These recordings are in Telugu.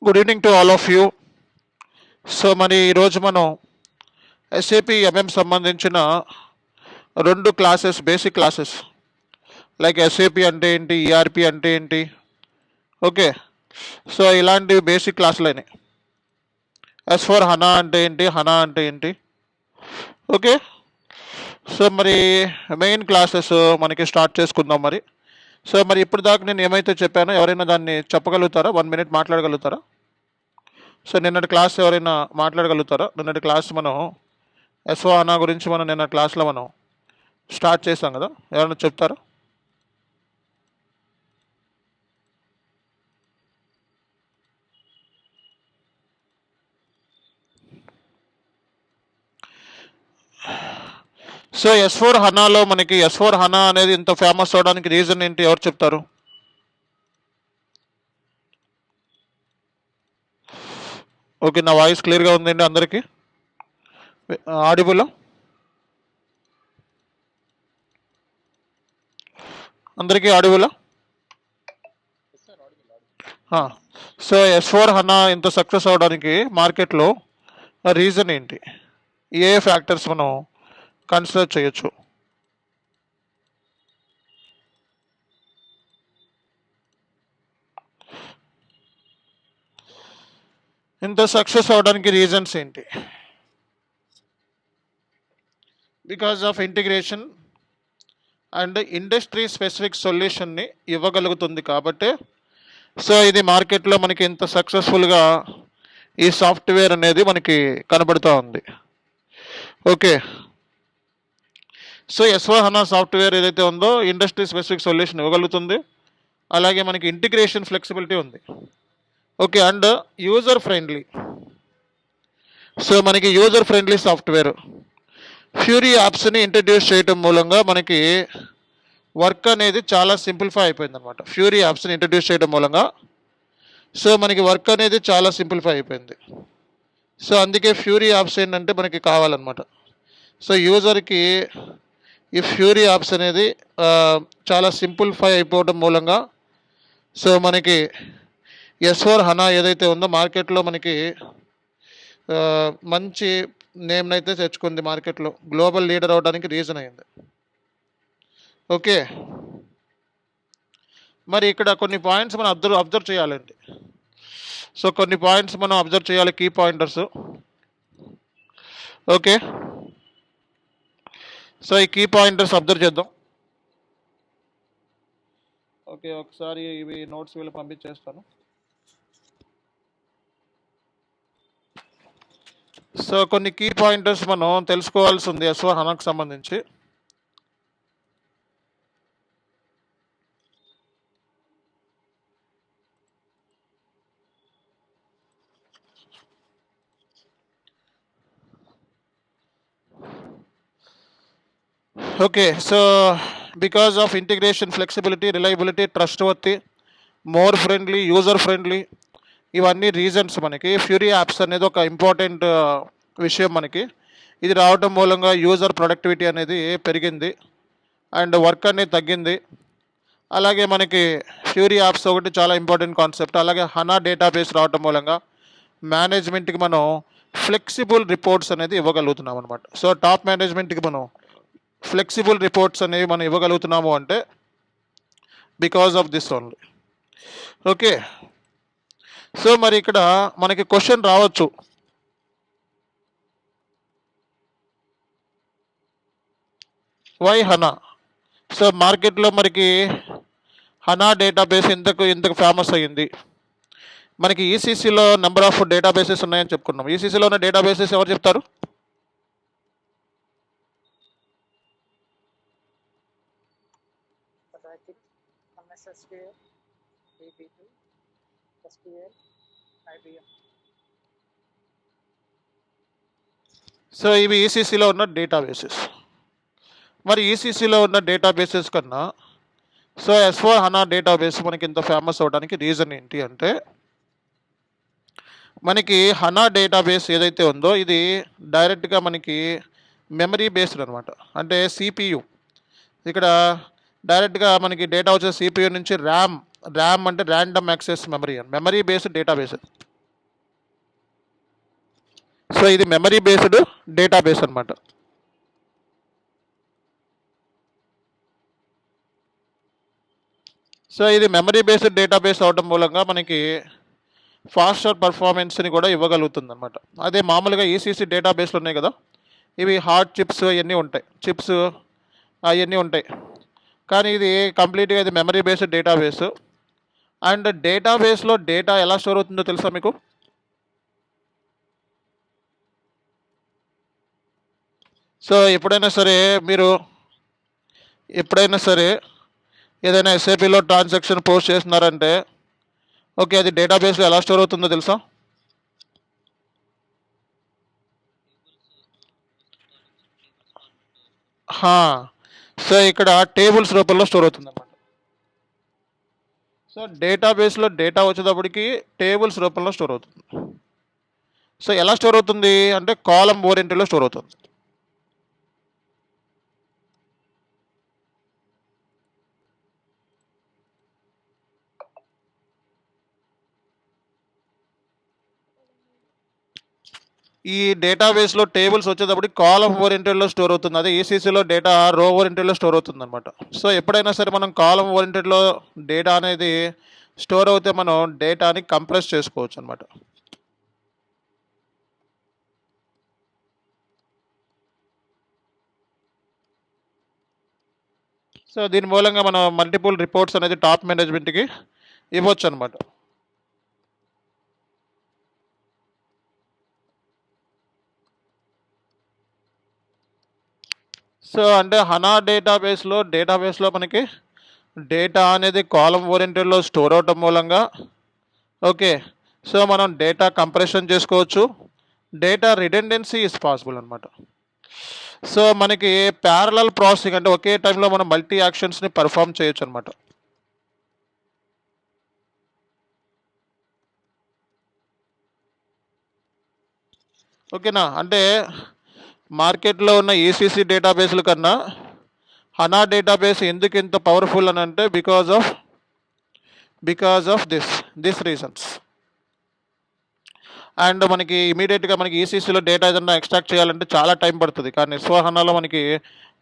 Good evening to all of you. So మరి ఈరోజు మనం ఎస్ఏపి ఎంఎం సంబంధించిన రెండు classes, basic classes like SAP అంటే ఏంటి, ఈఆర్పి అంటే ఏంటి, ఓకే. సో ఇలాంటి బేసిక్ క్లాసులని S4 హనా అంటే ఏంటి, హనా అంటే ఏంటి, ఓకే. సో మరి మెయిన్ క్లాసెస్ మనకి స్టార్ట్ చేసుకుందాం మరి. సో మరి ఇప్పుడు దాకా నేను ఏమైతే చెప్పానో ఎవరైనా దాన్ని చెప్పగలుగుతారా? 1 minute మాట్లాడగలుగుతారా? సో నిన్నటి క్లాస్ ఎవరైనా మాట్లాడగలుగుతారా? నిన్నటి క్లాస్ మనం ఎస్ఓ అనా గురించి మనం నిన్న క్లాస్లో మనం స్టార్ట్ చేసాం కదా, ఎవరైనా చెప్తారా? సో S4 హనాలో మనకి S4 హనా అనేది ఇంత ఫేమస్ అవడానికి రీజన్ ఏంటి, ఎవరు చెప్తారు? ఓకే, నా వాయిస్ క్లియర్గా ఉందండి అందరికీ? ఆడిబుల్ అందరికీ ఆడిబుల్? సో S4 హనా ఇంత సక్సెస్ అవడానికి మార్కెట్లో రీజన్ ఏంటి, ఏ ఫ్యాక్టర్స్ మనం కన్సిడర్ చేయొచ్చు? ఇంత సక్సెస్ అవడానికి రీజన్స్ ఏంటి? Because of integration and industry specific సొల్యూషన్ని ఇవ్వగలుగుతుంది కాబట్టి సో ఇది మార్కెట్లో మనకి ఇంత సక్సెస్ఫుల్గా ఈ సాఫ్ట్వేర్ అనేది మనకి కనబడుతూ ఉంది, ఓకే. సో S4 హనా సాఫ్ట్వేర్ ఏదైతే ఉందో ఇండస్ట్రీ స్పెసిఫిక్ సొల్యూషన్ ఇవ్వగలుగుతుంది, అలాగే మనకి ఇంటిగ్రేషన్ ఫ్లెక్సిబిలిటీ ఉంది, okay. And user friendly. So మనకి యూజర్ ఫ్రెండ్లీ సాఫ్ట్వేర్ ఫ్యూరీ యాప్స్ని ఇంట్రడ్యూస్ చేయడం మూలంగా మనకి వర్క్ అనేది చాలా సింప్లిఫై అయిపోయింది అనమాట. ఫ్యూరీ యాప్స్ని ఇంట్రడ్యూస్ చేయడం మూలంగా సో మనకి వర్క్ అనేది చాలా సింప్లిఫై అయిపోయింది. సో అందుకే ఫ్యూరీ యాప్స్ ఏంటంటే మనకి కావాలన్నమాట. సో యూజర్కి ఈ ఫ్యూరీ యాప్స్ అనేది చాలా సింప్లిఫై అయిపోవడం మూలంగా సో మనకి S4 హనా ఏదైతే ఉందో మార్కెట్లో మనకి మంచి నేమ్ని అయితే తెచ్చుకుంది, మార్కెట్లో గ్లోబల్ లీడర్ అవడానికి రీజన్ అయింది, ఓకే. మరి ఇక్కడ కొన్ని పాయింట్స్ మనం అబ్జర్వ్ చేయాలండి. సో కొన్ని పాయింట్స్ మనం అబ్జర్వ్ చేయాలి, కీ పాయింటర్స్, ఓకే. సో ఈ కీ పాయింటర్స్ అబ్జర్వ్ చేద్దాం, ఓకే. ఒకసారి ఇవి నోట్స్ వీళ్ళు పంపించేస్తాను. సో కొన్ని కీ పాయింటర్స్ మనం తెలుసుకోవాల్సి ఉంది S4 హనాకు సంబంధించి. Okay. So because of integration, flexibility, reliability, trustworthy, more friendly, user friendly, ఇవన్నీ రీజన్స్ మనకి. ఫ్యూరీ యాప్స్ అనేది ఒక ఇంపార్టెంట్ విషయం మనకి. ఇది రావటం మూలంగా యూజర్ ప్రొడక్టివిటీ అనేది పెరిగింది అండ్ వర్క్ అనేది తగ్గింది. అలాగే మనకి ఫ్యూరీ యాప్స్ ఒకటి చాలా ఇంపార్టెంట్ కాన్సెప్ట్. అలాగే హనా డేటాబేస్ రావటం మూలంగా మేనేజ్మెంట్కి మనం ఫ్లెక్సిబుల్ రిపోర్ట్స్ అనేది ఇవ్వగలుగుతున్నాం అనమాట. సో టాప్ మేనేజ్మెంట్కి మనం ఫ్లెక్సిబుల్ రిపోర్ట్స్ అనేవి మనం ఇవ్వగలుగుతున్నాము అంటే because of this only, okay. So మరి ఇక్కడ మనకి క్వశ్చన్ రావచ్చు, వై హనా? సో మార్కెట్లో మనకి హనా డేటాబేస్ ఎందుకు ఫేమస్ అయ్యింది? మనకి ఈసీసీలో నెంబర్ ఆఫ్ డేటాబేసెస్ ఉన్నాయని చెప్పుకున్నాం. ఈసీసీలో ఉన్న డేటాబేసెస్ ఎవరు చెప్తారు? సో ఇవి ఈసీసీలో ఉన్న డేటాబేసెస్. మరి ఈసీసీలో ఉన్న డేటాబేసెస్ కన్నా సో S4 హనా డేటాబేస్ మనకి ఇంత ఫేమస్ అవడానికి రీజన్ ఏంటి అంటే మనకి హనా డేటాబేస్ ఏదైతే ఉందో ఇది డైరెక్ట్గా మనకి మెమరీ బేస్డ్ అనమాట. అంటే CPU ఇక్కడ డైరెక్ట్గా మనకి డేటా వచ్చే CPU నుంచి ర్యామ్ అంటే random access memory based database. So ఇది మెమరీ బేస్డ్ డేటాబేస్ అనమాట. సో ఇది మెమరీ బేస్డ్ డేటాబేస్ అవడం మూలంగా మనకి ఫాస్టర్ పర్ఫార్మెన్స్ని కూడా ఇవ్వగలుగుతుంది అనమాట. అదే మామూలుగా ఈసీసీ డేటాబేస్లు ఉన్నాయి కదా, ఇవి హార్డ్ చిప్స్ అవన్నీ ఉంటాయి, చిప్స్ అవన్నీ ఉంటాయి. కానీ ఇది కంప్లీట్గా ఇది మెమరీ బేస్డ్ డేటాబేస్. అండ్ డేటాబేస్లో డేటా ఎలా స్టోర్ అవుతుందో తెలుసా మీకు? సో ఎప్పుడైనా సరే ఏదైనా ఎస్ఏపీలో ట్రాన్సాక్షన్ పోస్ట్ చేస్తున్నారంటే ఓకే, అది డేటాబేస్లో ఎలా స్టోర్ అవుతుందో తెలుసా? సో ఇక్కడ టేబుల్స్ రూపంలో స్టోర్ అవుతుంది అనమాట. సో డేటాబేస్లో డేటా వచ్చేటప్పటికి టేబుల్స్ రూపంలో స్టోర్ అవుతుంది. సో ఎలా స్టోర్ అవుతుంది అంటే కాలం ఓరియంటెడ్లో స్టోర్ అవుతుంది. ఈ డేటాబేస్లో టేబుల్స్ వచ్చేటప్పటికి కాలం ఓరియంటెడ్లో స్టోర్ అవుతుంది. అదే ఈసీసీలో డేటా రో ఓరియంటెడ్లో స్టోర్ అవుతుంది అనమాట. సో ఎప్పుడైనా సరే మనం కాలం ఓరియంటెడ్లో డేటా అనేది స్టోర్ అవుతే మనం డేటాని కంప్రెస్ చేసుకోవచ్చు అనమాట. సో దీని మూలంగా మనం మల్టిపుల్ రిపోర్ట్స్ అనేది టాప్ మేనేజ్మెంట్కి ఇవ్వచ్చు అనమాట. సో అంటే హనా డేటాబేస్లో మనకి డేటా అనేది కాలం ఓరియంటెడ్లో స్టోర్ అవటం మూలంగా ఓకే, సో మనం డేటా కంప్రెషన్ చేసుకోవచ్చు, డేటా రిడెండెన్సీ ఇస్ పాసిబుల్ అనమాట. సో మనకి ప్యారలల్ ప్రాసెసింగ్ అంటే ఒకే టైంలో మనం మల్టీ యాక్షన్స్ని పర్ఫామ్ చేయొచ్చు అనమాట. ఓకేనా? అంటే మార్కెట్లో ఉన్న ఈసీసీ డేటాబేస్ల కన్నా హనా డేటాబేస్ ఎందుకు ఇంత పవర్ఫుల్ అని అంటే because of this reasons. And మనకి ఇమీడియట్గా మనకి ఈసీసీలో డేటా ఏదైనా ఎక్స్ట్రాక్ట్ చేయాలంటే చాలా టైం పడుతుంది, కానీ ఎస్వహనాలో మనకి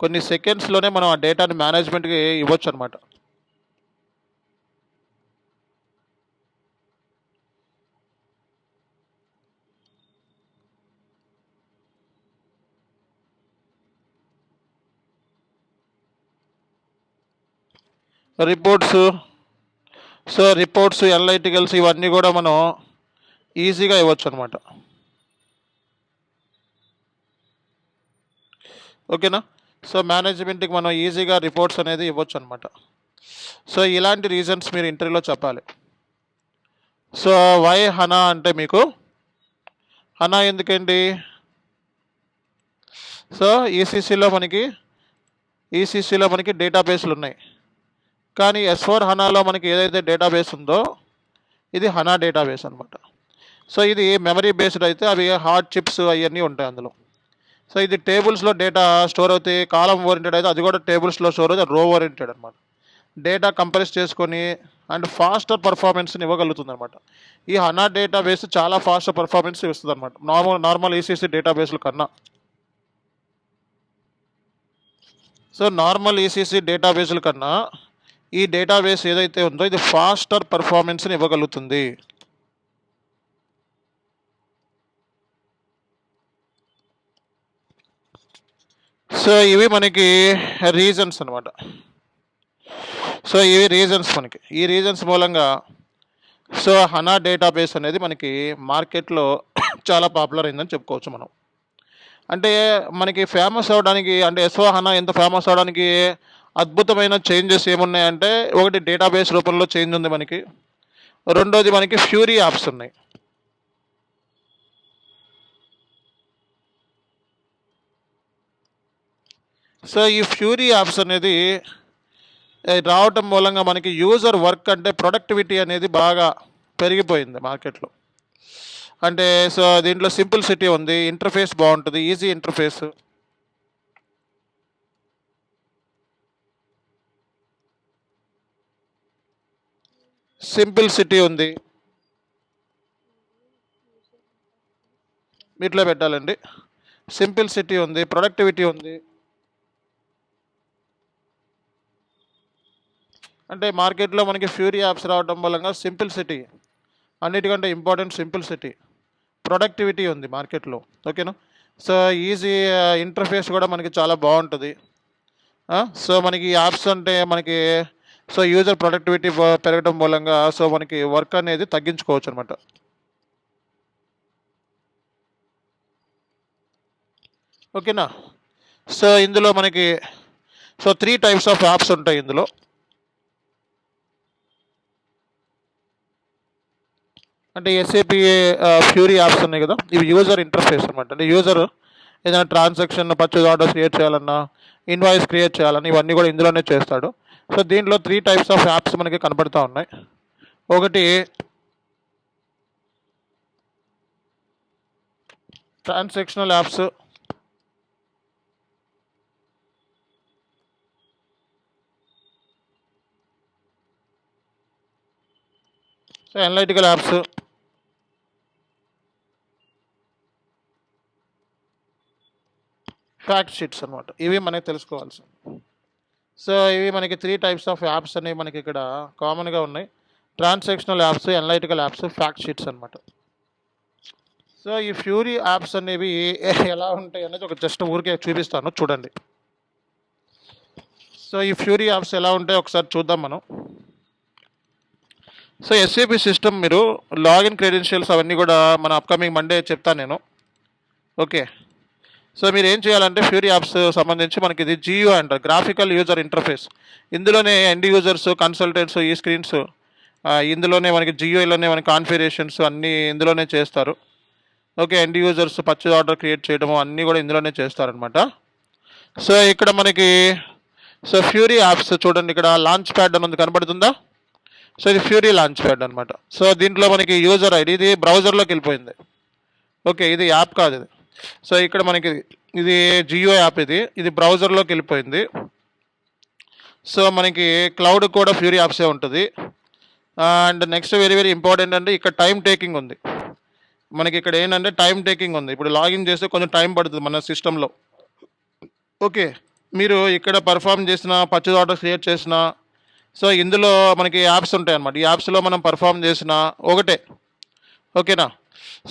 కొన్ని సెకండ్స్లోనే మనం ఆ డేటాని మేనేజ్మెంట్కి ఇవ్వచ్చు అనమాట. రిపోర్ట్స్ ఎనలైటికల్స్ ఇవన్నీ కూడా మనం ఈజీగా ఇవ్వచ్చు అనమాట. ఓకేనా? సో మేనేజ్మెంట్కి మనం ఈజీగా రిపోర్ట్స్ అనేది ఇవ్వచ్చు అనమాట. సో ఇలాంటి రీజన్స్ మీరు ఇంటర్వ్యూలో చెప్పాలి. సో వై హనా అంటే మీకు హనా ఎందుకండి? సో ఈసీసీలో మనకి డేటాబేస్లు ఉన్నాయి, కానీ S4 హనాలో మనకి ఏదైతే డేటాబేస్ ఉందో ఇది హనా డేటాబేస్ అనమాట. సో ఇది మెమరీ బేస్డ్ అయితే అవి హార్డ్ చిప్స్ అవన్నీ ఉంటాయి అందులో. సో ఇది టేబుల్స్లో డేటా స్టోర్ అవుతాయి, కాలం ఓరియంటెడ్ అయితే అది కూడా టేబుల్స్లో స్టోర్ అవుతుంది, రో ఓరియంటెడ్ అనమాట. డేటా కంప్రెస్ చేసుకొని అండ్ ఫాస్టర్ పర్ఫార్మెన్స్ని ఇవ్వగలుగుతుంది అనమాట. ఈ హనా డేటాబేస్ చాలా ఫాస్టర్ పర్ఫార్మెన్స్ ఇస్తుంది అనమాట నార్మల్ ఈసీసీ డేటాబేస్ల కన్నా. సో నార్మల్ ఈసీసీ డేటాబేస్ల కన్నా ఈ డేటాబేస్ ఏదైతే ఉందో ఇది ఫాస్టర్ పర్ఫార్మెన్స్ని ఇవ్వగలుగుతుంది. సో ఇవి మనకి రీజన్స్ అనమాట. సో ఇవి రీజన్స్ మనకి ఈ రీజన్స్ మూలంగా సో హనా డేటాబేస్ అనేది మనకి మార్కెట్లో చాలా పాపులర్ అయిందని చెప్పుకోవచ్చు మనం. అంటే మనకి ఫేమస్ అవడానికి అంటే హనా ఎంత ఫేమస్ అవడానికి అద్భుతమైన చేంజెస్ ఏమున్నాయంటే ఒకటి డేటాబేస్ రూపంలో చేంజ్ ఉంది మనకి, రెండోది మనకి ఫ్యూరీ యాప్స్ ఉన్నాయి. సో ఈ ఫ్యూరీ యాప్స్ అనేది రావటం మూలంగా మనకి యూజర్ వర్క్ అంటే ప్రొడక్టివిటీ అనేది బాగా పెరిగిపోయింది మార్కెట్లో. అంటే సో దీంట్లో సింప్లిసిటీ ఉంది, ఇంటర్ఫేస్ బాగుంటుంది, ఈజీ ఇంటర్ఫేస్, సింప్లిసిటీ ఉంది, వీటిలో పెట్టాలండి. సింప్లిసిటీ ఉంది, ప్రొడక్టివిటీ ఉంది. అంటే మార్కెట్లో మనకి ఫ్యూరీ యాప్స్ రావడం మూలంగా సింప్లిసిటీ, అన్నిటికంటే ఇంపార్టెంట్ సింప్లిసిటీ, ప్రొడక్టివిటీ ఉంది మార్కెట్లో. ఓకేనా. సో ఈజీ ఇంటర్ఫేస్ కూడా మనకి చాలా బాగుంటుంది. సో మనకి యాప్స్ అంటే మనకి సో యూజర్ ప్రొడక్టివిటీ పెరగడం మూలంగా సో మనకి వర్క్ అనేది తగ్గించుకోవచ్చు అనమాట. ఓకేనా. సో ఇందులో మనకి సో 3 టైప్స్ ఆఫ్ యాప్స్ ఉంటాయి ఇందులో. అంటే ఎస్ఏపి ఫ్యూరీ యాప్స్ ఉన్నాయి కదా, ఇవి యూజర్ ఇంటర్ఫేస్ అనమాట. అంటే యూజర్ ఏదైనా ట్రాన్సాక్షన్ పర్చేజ్ ఆర్డర్స్ క్రియేట్ చేయాలన్నా, ఇన్వాయిస్ క్రియేట్ చేయాలన్నా ఇవన్నీ కూడా ఇందులోనే చేస్తాడు. సో దీంట్లో 3 టైప్స్ ఆఫ్ యాప్స్ మనకి కనబడుతూ ఉన్నాయి. ఒకటి transactional apps, so analytical apps, fact sheets అనమాట. ఇవి మనకి తెలుసుకోవాల్సింది. సో ఇవి మనకి 3 టైప్స్ ఆఫ్ యాప్స్ అనేవి మనకి ఇక్కడ కామన్గా ఉన్నాయి. Transactional apps, analytical apps, fact sheets అనమాట. సో ఈ ఫ్యూరీ యాప్స్ అనేవి ఎలా ఉంటాయి అనేది ఒక జస్ట్ ఊరికే చూపిస్తాను, చూడండి. సో ఈ ఫ్యూరీ యాప్స్ ఎలా ఉంటాయో ఒకసారి చూద్దాం మనం. సో ఎస్ఏపి సిస్టమ్ మీరు లాగిన్ క్రెడెన్షియల్స్ అవన్నీ కూడా మన అప్కమింగ్ మండే చెప్తాను నేను. ఓకే. సో మీరు ఏం చేయాలంటే ఫ్యూరీ యాప్స్ సంబంధించి మనకి ఇది జియో అంటారు, గ్రాఫికల్ యూజర్ ఇంటర్ఫేస్. ఇందులోనే ఎండ్ యూజర్స్, కన్సల్టెంట్స్, ఈ స్క్రీన్స్ ఇందులోనే మనకి జియోలోనే మనకి కాన్ఫిగరేషన్స్ అన్నీ ఇందులోనే చేస్తారు. Okay. End users purchase order create చేయడము అన్నీ కూడా ఇందులోనే చేస్తారనమాట. సో ఇక్కడ మనకి సో ఫ్యూరీ యాప్స్ చూడండి, ఇక్కడ లాంచ్ ప్యాడ్ అని ఉంది, కనబడుతుందా? సో ఇది ఫ్యూరీ లాంచ్ ప్యాడ్ అనమాట. సో దీంట్లో మనకి యూజర్ ఐడి, ఇది బ్రౌజర్లోకి వెళ్ళిపోయింది. ఓకే, ఇది యాప్ కాదు ఇది. సో ఇక్కడ మనకి ఇది జియో యాప్, ఇది బ్రౌజర్లోకి వెళ్ళిపోయింది. సో మనకి క్లౌడ్ కూడా ఫ్యూరీ యాప్సే ఉంటుంది. And next very very important అంటే ఇక్కడ టైం టేకింగ్ ఉంది మనకి. ఇక్కడ ఏంటంటే టైం టేకింగ్ ఉంది. ఇప్పుడు లాగిన్ చేస్తే కొంచెం టైం పడుతుంది మన సిస్టంలో. ఓకే, మీరు ఇక్కడ పర్ఫామ్ చేసిన, పర్చేజ్ ఆర్డర్ క్రియేట్ చేసిన, సో ఇందులో మనకి యాప్స్ ఉంటాయి అన్నమాట. ఈ యాప్స్లో మనం పర్ఫామ్ చేసిన ఒకటే. ఓకేనా.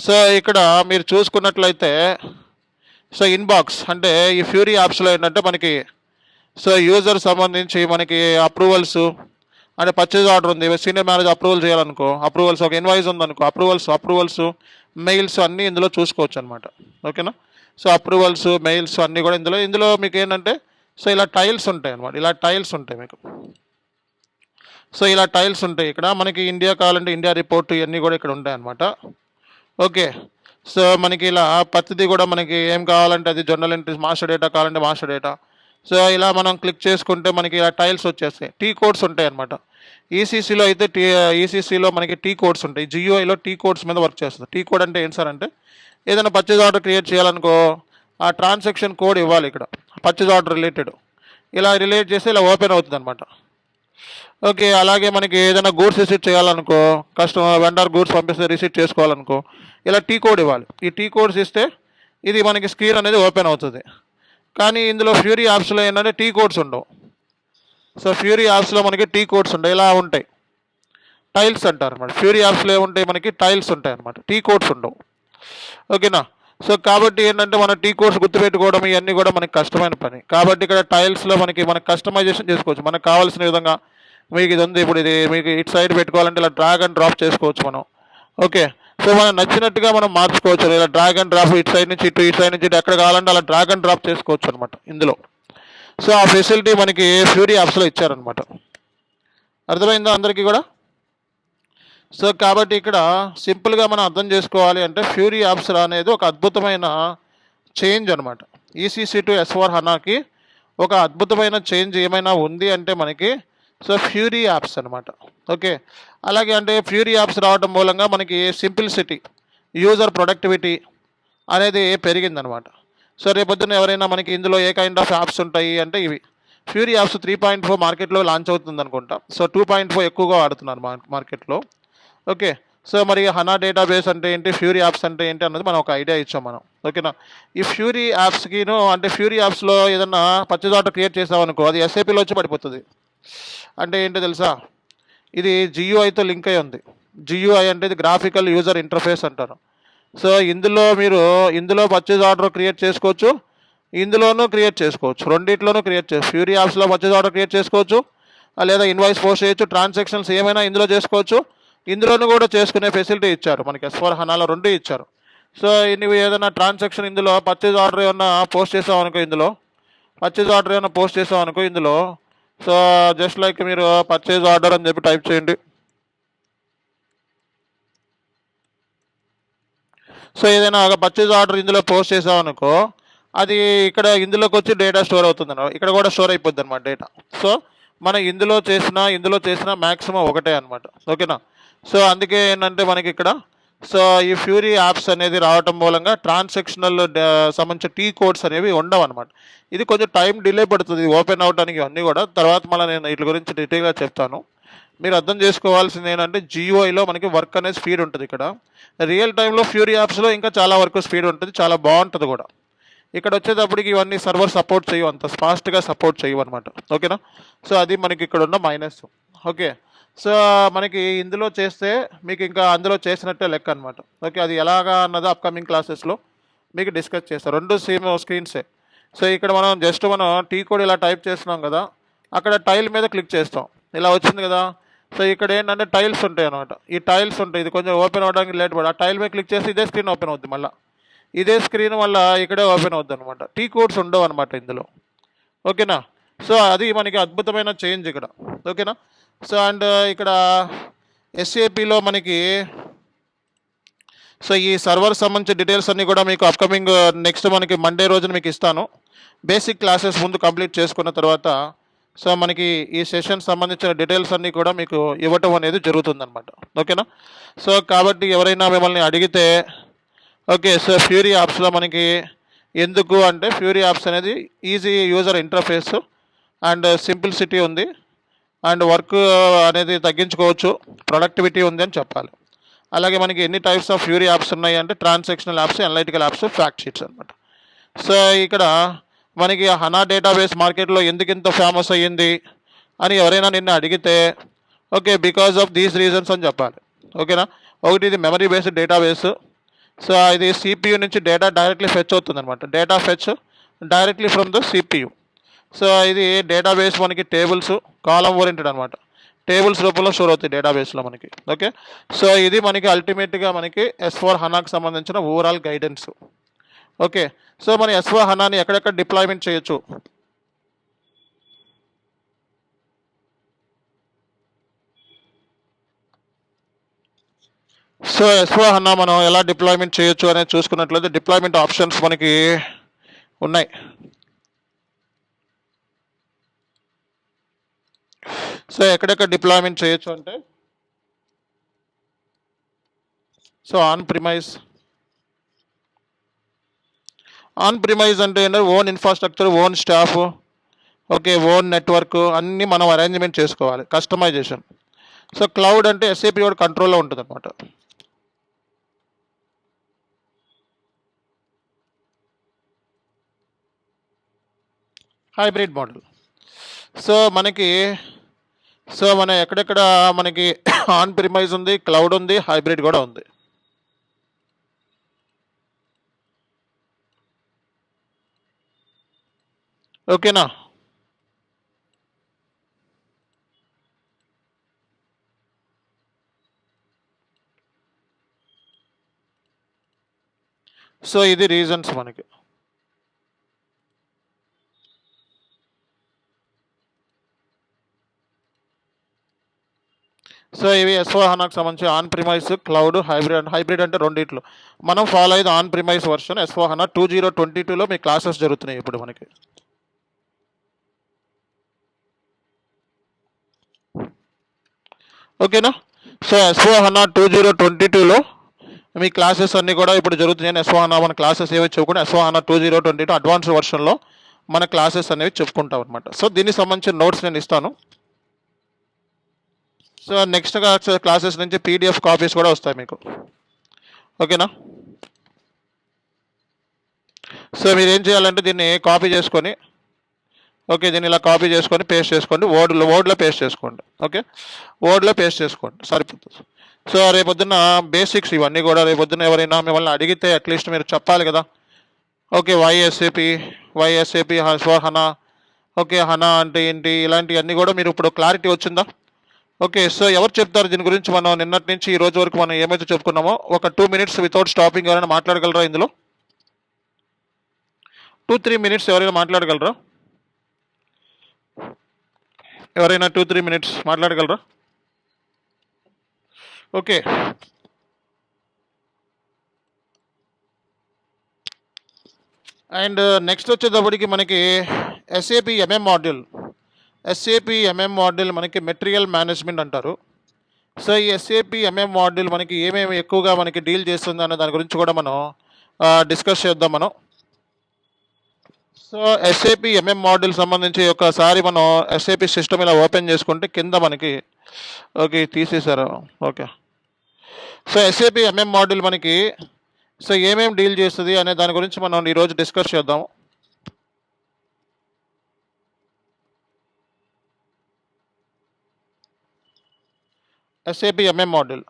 సో ఇక్కడ మీరు చూసుకున్నట్లయితే సో ఇన్బాక్స్ అంటే ఈ ఫ్యూరీ యాప్స్లో ఏంటంటే మనకి సో యూజర్ సంబంధించి మనకి అప్రూవల్స్ అంటే పర్చేజ్ ఆర్డర్ ఉంది, సీనియర్ మేనేజర్ అప్రూవల్ చేయాలనుకో అప్రూవల్స్, ఒక ఇన్వాయిస్ ఉందనుకో అప్రూవల్స్ మెయిల్స్ అన్నీ ఇందులో చూసుకోవచ్చు అనమాట. ఓకేనా. సో అప్రూవల్స్, మెయిల్స్ అన్నీ కూడా ఇందులో మీకు ఏంటంటే సో ఇలా టైల్స్ ఉంటాయి అనమాట. ఇలా టైల్స్ ఉంటాయి మీకు. సో ఇలా టైల్స్ ఉంటాయి. ఇక్కడ మనకి ఇండియా కావాలంటే ఇండియా రిపోర్ట్ ఇవన్నీ కూడా ఇక్కడ ఉంటాయి అనమాట. ఓకే. సో మనకి ఇలా ప్రతిదీ కూడా మనకి ఏం కావాలంటే అది జర్నల్ ఎంట్రీస్, మాస్టర్ డేటా కావాలంటే మాస్టర్ డేటా. సో ఇలా మనం క్లిక్ చేసుకుంటే మనకి ఇలా టైల్స్ వచ్చేస్తాయి. టీ కోడ్స్ ఉంటాయి అనమాట. ఈసీసీలో అయితే ఈసీసీలో మనకి టీ కోడ్స్ ఉంటాయి. జియోఐలో టీ కోడ్స్ మీద వర్క్ చేస్తుంది. టీ కోడ్ అంటే ఏంటి సార్ అంటే ఏదైనా పర్చేజ్ ఆర్డర్ క్రియేట్ చేయాలనుకో ఆ ట్రాన్సాక్షన్ కోడ్ ఇవ్వాలి. ఇక్కడ పర్చేజ్ ఆర్డర్ రిలేటెడ్ ఇలా రిలేట్ చేస్తే ఇలా ఓపెన్ అవుతుంది అనమాట. ఓకే. అలాగే మనకి ఏదైనా గూడ్స్ రిసీట్ చేయాలనుకో, కస్టమర్ వెండర్ గూడ్స్ పంపిస్తే రిసీట్ చేసుకోవాలనుకో ఇలా టీ కోడ్ ఇవ్వాలి. ఈ టీ కోడ్స్ ఇస్తే ఇది మనకి స్క్రీన్ అనేది ఓపెన్ అవుతుంది. కానీ ఇందులో ఫ్యూరీ యాప్స్లో ఏంటంటే టీ కోడ్స్ ఉండవు. సో ఫ్యూరీ యాప్స్లో మనకి టీ కోడ్స్ ఉంటాయి, ఇలా ఉంటాయి, టైల్స్ అంటారు అనమాట. ఫ్యూరీ యాప్స్లో ఏముంటాయి మనకి టైల్స్ ఉంటాయి అనమాట, టీ కోడ్స్ ఉండవు. ఓకేనా. సో కాబట్టి ఏంటంటే మన టీ కోడ్స్ గుర్తుపెట్టుకోవడం ఇవన్నీ కూడా మనకి కష్టమైన పని. కాబట్టి ఇక్కడ టైల్స్లో మనకి కస్టమైజేషన్ చేసుకోవచ్చు మనకు కావాల్సిన విధంగా. మీకు ఇది ఉంది, ఇప్పుడు ఇది మీకు ఇటు సైడ్ పెట్టుకోవాలంటే ఇలా డ్రాగ్ అండ్ డ్రాప్ చేసుకోవచ్చు మనం. ఓకే. సో మనం నచ్చినట్టుగా మనం మార్చుకోవచ్చు. ఇలా డ్రాగ్ అండ్ డ్రాప్ ఇటు సైడ్ నుంచి ఇటు సైడ్ నుంచి ఇటు ఎక్కడ కావాలంటే అలా డ్రాగ్ అండ్ డ్రాప్ చేసుకోవచ్చు అనమాట ఇందులో. సో ఆ ఫెసిలిటీ మనకి ఫ్యూరీ యాప్స్లో ఇచ్చారనమాట. అర్థమైందా అందరికీ కూడా? సో కాబట్టి ఇక్కడ సింపుల్గా మనం అర్థం చేసుకోవాలి అంటే ఫ్యూరీ యాప్స్ అనేది ఒక అద్భుతమైన చేంజ్ అనమాట. ఈసీసీ టు S/4 హనాకి ఒక అద్భుతమైన చేంజ్ ఏమైనా ఉంది అంటే మనకి సో ఫ్యూరీ యాప్స్ అనమాట. ఓకే. అలాగే అంటే ఫ్యూరీ యాప్స్ రావడం మూలంగా మనకి సింప్లిసిటీ, యూజర్ ప్రొడక్టివిటీ అనేది పెరిగిందనమాట. సో రేపొద్దున ఎవరైనా మనకి ఇందులో ఏ కైండ్ ఆఫ్ యాప్స్ ఉంటాయి అంటే ఇవి ఫ్యూరీ యాప్స్ 3.4 మార్కెట్లో లాంచ్ అవుతుంది అనుకుంటా. సో 2.4 ఎక్కువగా వాడుతున్నారు మార్కెట్లో. ఓకే. సో మరి హనా డేటాబేస్ అంటే ఏంటి, ఫ్యూరీ యాప్స్ అంటే ఏంటి అన్నది మనం ఒక ఐడియా ఇచ్చాం మనం. ఓకేనా. ఈ ఫ్యూరీ యాప్స్కిను అంటే ఫ్యూరీ యాప్స్లో ఏదన్నా పర్చేజ్ ఆర్డర్ క్రియేట్ చేసామనుకో అది ఎస్ఏపీలో వచ్చి పడిపోతుంది. అంటే ఏంటో తెలుసా, ఇది జియూఐతో లింక్ అయి ఉంది. జియూఐ అంటే ఇది గ్రాఫికల్ యూజర్ ఇంటర్ఫేస్ అంటారు. సో ఇందులో పర్చేజ్ ఆర్డర్ క్రియేట్ చేసుకోవచ్చు, ఇందులోనూ క్రియేట్ చేసుకోవచ్చు, రెండిట్లోనూ క్రియేట్ చేసుకోవచ్చు. ఫ్యూరీ యాప్స్లో పర్చేజ్ ఆర్డర్ క్రియేట్ చేసుకోవచ్చు, లేదా ఇన్వాయిస్ పోస్ట్ చేయొచ్చు, ట్రాన్సాక్షన్స్ ఏమైనా ఇందులో చేసుకోవచ్చు. ఇందులోనూ కూడా చేసుకునే ఫెసిలిటీ ఇచ్చారు మనకి. S/4HANAలో రెండు ఇచ్చారు. సో నువ్వు ఏదైనా ట్రాన్సాక్షన్ ఇందులో పర్చేజ్ ఆర్డర్ ఏమన్నా పోస్ట్ చేసావు అనుకో, ఇందులో సో జస్ట్ లైక్ మీరు పర్చేజ్ ఆర్డర్ అని చెప్పి టైప్ చేయండి. సో ఏదైనా ఒక పర్చేజ్ ఆర్డర్ ఇందులో పోస్ట్ చేసావు అనుకో, అది ఇక్కడ ఇందులోకి వచ్చి డేటా స్టోర్ అవుతుంది అన్నమాట. ఇక్కడ కూడా స్టోర్ అయిపోద్ది అనమాట డేటా. సో మనం ఇందులో చేసిన మ్యాక్సిమం ఒకటే అనమాట. ఓకేనా. సో అందుకే ఏంటంటే మనకి ఇక్కడ సో ఈ ఫ్యూరీ యాప్స్ అనేది రావటం మూలంగా ట్రాన్సాక్షనల్ సంబంధించిన టీ కోడ్స్ అనేవి ఉండవు అనమాట. ఇది కొంచెం టైం డిలే పడుతుంది ఓపెన్ అవడానికి అన్నీ కూడా. తర్వాత మళ్ళీ నేను వీటి గురించి డీటెయిల్గా చెప్తాను. మీరు అర్థం చేసుకోవాల్సింది ఏంటంటే జియోఐలో మనకి వర్క్ అనేది స్పీడ్ ఉంటుంది. ఇక్కడ రియల్ టైంలో ఫ్యూరీ యాప్స్లో ఇంకా చాలా వరకు స్పీడ్ ఉంటుంది, చాలా బాగుంటుంది కూడా. ఇక్కడ వచ్చేటప్పటికి ఇవన్నీ సర్వర్ సపోర్ట్ చేయవు, అంత ఫాస్ట్గా సపోర్ట్ చేయవు అనమాట. ఓకేనా. సో అది మనకి ఇక్కడ ఉన్న మైనస్. ఓకే. సో మనకి ఇందులో చేస్తే మీకు ఇంకా అందులో చేసినట్టే లెక్క అనమాట. ఓకే. అది ఎలాగా అన్నది అప్కమింగ్ క్లాసెస్లో మీకు డిస్కస్ చేస్తాం. రెండు సేమ్ స్క్రీన్సే. సో ఇక్కడ మనం టీ కోడ్ ఇలా టైప్ చేస్తున్నాం కదా, అక్కడ టైల్ మీద క్లిక్ చేస్తాం, ఇలా వచ్చింది కదా. సో ఇక్కడ ఏంటంటే టైల్స్ ఉంటాయి అనమాట. ఈ టైల్స్ ఉంటాయి, ఇది కొంచెం ఓపెన్ అవ్వడానికి లేట్ పడి ఆ టైల్ మీద క్లిక్ చేసి ఇదే స్క్రీన్ ఓపెన్ అవుద్ది. మళ్ళీ ఇదే స్క్రీన్ వల్ల ఇక్కడే ఓపెన్ అవుద్ది అనమాట. టీ కోడ్స్ ఉండవు అనమాట ఇందులో. ఓకేనా. సో అది మనకి అద్భుతమైన చేంజ్ ఇక్కడ. ఓకేనా. సో అండ్ ఇక్కడ ఎస్ఏపిలో మనకి సో ఈ సర్వర్ సంబంధించిన డీటెయిల్స్ అన్నీ కూడా మీకు అప్కమింగ్ నెక్స్ట్ మనకి మండే రోజున మీకు ఇస్తాను. బేసిక్ క్లాసెస్ ముందు కంప్లీట్ చేసుకున్న తర్వాత సో మనకి ఈ సెషన్ సంబంధించిన డీటెయిల్స్ అన్నీ కూడా మీకు ఇవ్వటం అనేది జరుగుతుందన్నమాట. ఓకేనా. సో కాబట్టి ఎవరైనా మిమ్మల్ని అడిగితే ఓకే సో ఫ్యూరీ యాప్స్లో మనకి ఎందుకు అంటే ఫ్యూరీ యాప్స్ అనేది easy user interface and simplicity ఉంది అండ్ వర్క్ అనేది తగ్గించుకోవచ్చు, ప్రొడక్టివిటీ ఉంది అని చెప్పాలి. అలాగే మనకి ఎన్ని టైప్స్ ఆఫ్ ఫ్యూరీ యాప్స్ ఉన్నాయి అంటే transactional apps, analytical apps, fact sheets అనమాట. సో ఇక్కడ మనకి హనా డేటాబేస్ మార్కెట్లో ఎందుకు ఇంత ఫేమస్ అయ్యింది అని ఎవరైనా నిన్ను అడిగితే okay because of these reasons అని చెప్పాలి. ఓకేనా. ఒకటి, ఇది మెమరీ బేస్డ్ డేటాబేస్. సో ఇది సిపియు నుంచి డేటా డైరెక్ట్లీ ఫెచ్ అవుతుంది అనమాట. Data fetch directly from the CPU. So ఇది డేటాబేస్ మనకి టేబుల్స్ కాలం ఓరియంటెడ్ అనమాట. టేబుల్స్ రూపంలో స్టోర్ అవుతాయి డేటాబేస్లో మనకి. ఓకే. సో ఇది మనకి అల్టిమేట్గా మనకి S/4HANAకి సంబంధించిన ఓవరాల్ గైడెన్స్. ఓకే. సో మన S/4HANAని ఎక్కడెక్కడ డిప్లాయ్మెంట్ చేయొచ్చు, సో S/4HANA మనం ఎలా డిప్లాయ్మెంట్ చేయొచ్చు అనేది చూసుకున్నట్లయితే డిప్లాయ్మెంట్ ఆప్షన్స్ మనకి ఉన్నాయి. సో ఎక్కడెక్కడ డిప్లాయ్మెంట్ చేయొచ్చు అంటే సో ఆన్ ప్రిమైజ్ అంటే ఏంటంటే own infrastructure, own staff, okay, own network అన్నీ మనం అరేంజ్మెంట్ చేసుకోవాలి, కస్టమైజేషన్. సో క్లౌడ్ అంటే ఎస్ఏపీ కూడా కంట్రోల్లో ఉంటుంది అనమాట. Hybrid model. సో మన ఎక్కడెక్కడ మనకి ఆన్ ప్రిమైజ్ ఉంది, క్లౌడ్ ఉంది, హైబ్రిడ్ కూడా ఉంది. ఓకేనా. సో ఇది రీజన్స్ మనకి. సో ఇవి S/4HANAకి సంబంధించి ఆన్ ప్రిమైస్, క్లౌడ్, హైబ్రిడ్ అంటే రెండిట్లో మనం ఫాలో అయ్యేది ఆన్ ప్రిమైస్ వర్షన్. S/4HANA 2022లో మీ క్లాసెస్ జరుగుతున్నాయి ఇప్పుడు మనకి. ఓకేనా. సో S/4HANA 2022లో మీ క్లాసెస్ అన్నీ కూడా ఇప్పుడు జరుగుతున్నాయి. S/4HANA మన క్లాసెస్ ఏవి చెప్పుకుంటే S/4HANA 2022 అడ్వాన్స్ వర్షన్లో మన క్లాసెస్ అనేవి చెప్పుకుంటాం అనమాట. సో దీనికి సంబంధించిన నోట్స్ నేను ఇస్తాను. సో నెక్స్ట్ క్లాసెస్ నుంచి పీడిఎఫ్ కాపీస్ కూడా వస్తాయి మీకు. ఓకేనా? సో మీరు ఏం చేయాలంటే దీన్ని కాపీ చేసుకొని, ఓకే, దీన్ని ఇలా కాపీ చేసుకొని పేస్ట్ చేసుకోండి, వర్డ్లో పేస్ట్ చేసుకోండి. ఓకే, వర్డ్లో పేస్ట్ చేసుకోండి, సరిపోతుంది. సో రేపొద్దున బేసిక్స్ ఇవన్నీ కూడా రేపొద్దున ఎవరైనా మిమ్మల్ని అడిగితే అట్లీస్ట్ మీరు చెప్పాలి కదా. ఓకే, వైఎస్ఏపి ఫర్ హనా, ఓకే, హనా అంటే ఏంటి, ఇలాంటివన్నీ కూడా మీరు ఇప్పుడు క్లారిటీ వచ్చిందా? ఓకే, సో ఎవరు చెప్తారు దీని గురించి? మనం నిన్నటి నుంచి ఈ రోజు వరకు మనం ఏమైతే చెప్పుకున్నామో ఒక 2 minutes వితౌట్ స్టాపింగ్ ఎవరైనా మాట్లాడగలరా? ఇందులో 2-3 minutes ఎవరైనా మాట్లాడగలరా? ఎవరైనా 2-3 minutes మాట్లాడగలరా? ఓకే, అండ్ నెక్స్ట్ వచ్చేటప్పటికి మనకి ఎస్ఏపి ఎంఎం మాడ్యూల్ మనకి మెటీరియల్ మేనేజ్మెంట్ అంటారు. సో ఈ ఎస్ఏపి ఎంఎం మాడ్యూల్ మనకి ఏమేమి ఎక్కువగా మనకి డీల్ చేస్తుంది అనే దాని గురించి కూడా మనం డిస్కస్ చేద్దాం మనం. సో ఎస్ఏపి ఎంఎం మాడ్యూల్ సంబంధించి ఒకసారి మనం ఎస్ఏపి సిస్టమ్ ఇలా ఓపెన్ చేసుకుంటే కింద మనకి, ఓకే తీసేశారు, okay. So SAP MM module మనకి సో ఏమేమి డీల్ చేస్తుంది అనే దాని గురించి మనం ఈరోజు డిస్కస్ చేద్దాం. SAP MM module.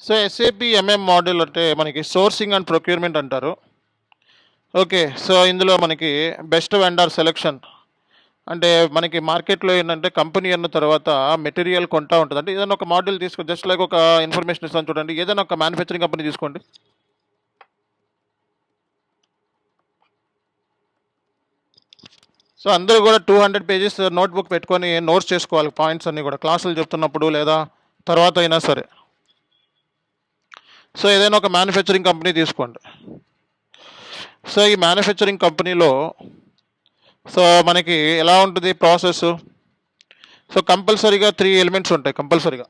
So SAP MM module అంటే మనకి సోర్సింగ్ అండ్ ప్రొక్యూర్మెంట్ అంటారు. ఓకే, సో ఇందులో మనకి బెస్ట్ వెండర్ సెలెక్షన్, అంటే మనకి మార్కెట్లో ఏంటంటే కంపెనీ అన్న తర్వాత మెటీరియల్ కొంటా ఉంటుంది. అంటే ఏదైనా ఒక మాడ్యూల్ తీసుకో, జస్ట్ లైక్ ఒక ఇన్ఫర్మేషన్ ఇస్తాను చూడండి. ఏదైనా ఒక మ్యానుఫ్యాక్చరింగ్ కంపెనీ తీసుకోండి. సో అందరూ కూడా 200 pages నోట్బుక్ పెట్టుకొని నోట్స్ చేసుకోవాలి, పాయింట్స్ అన్నీ కూడా క్లాసులు చెప్తున్నప్పుడు లేదా తర్వాత అయినా సరే. సో ఏదైనా ఒక మ్యానుఫ్యాక్చరింగ్ కంపెనీ తీసుకోండి. సో ఈ మ్యానుఫ్యాక్చరింగ్ కంపెనీలో సో మనకి ఎలా ఉంటుంది ప్రాసెస్? సో కంపల్సరీగా 3 elements ఉంటాయి కంపల్సరీగా.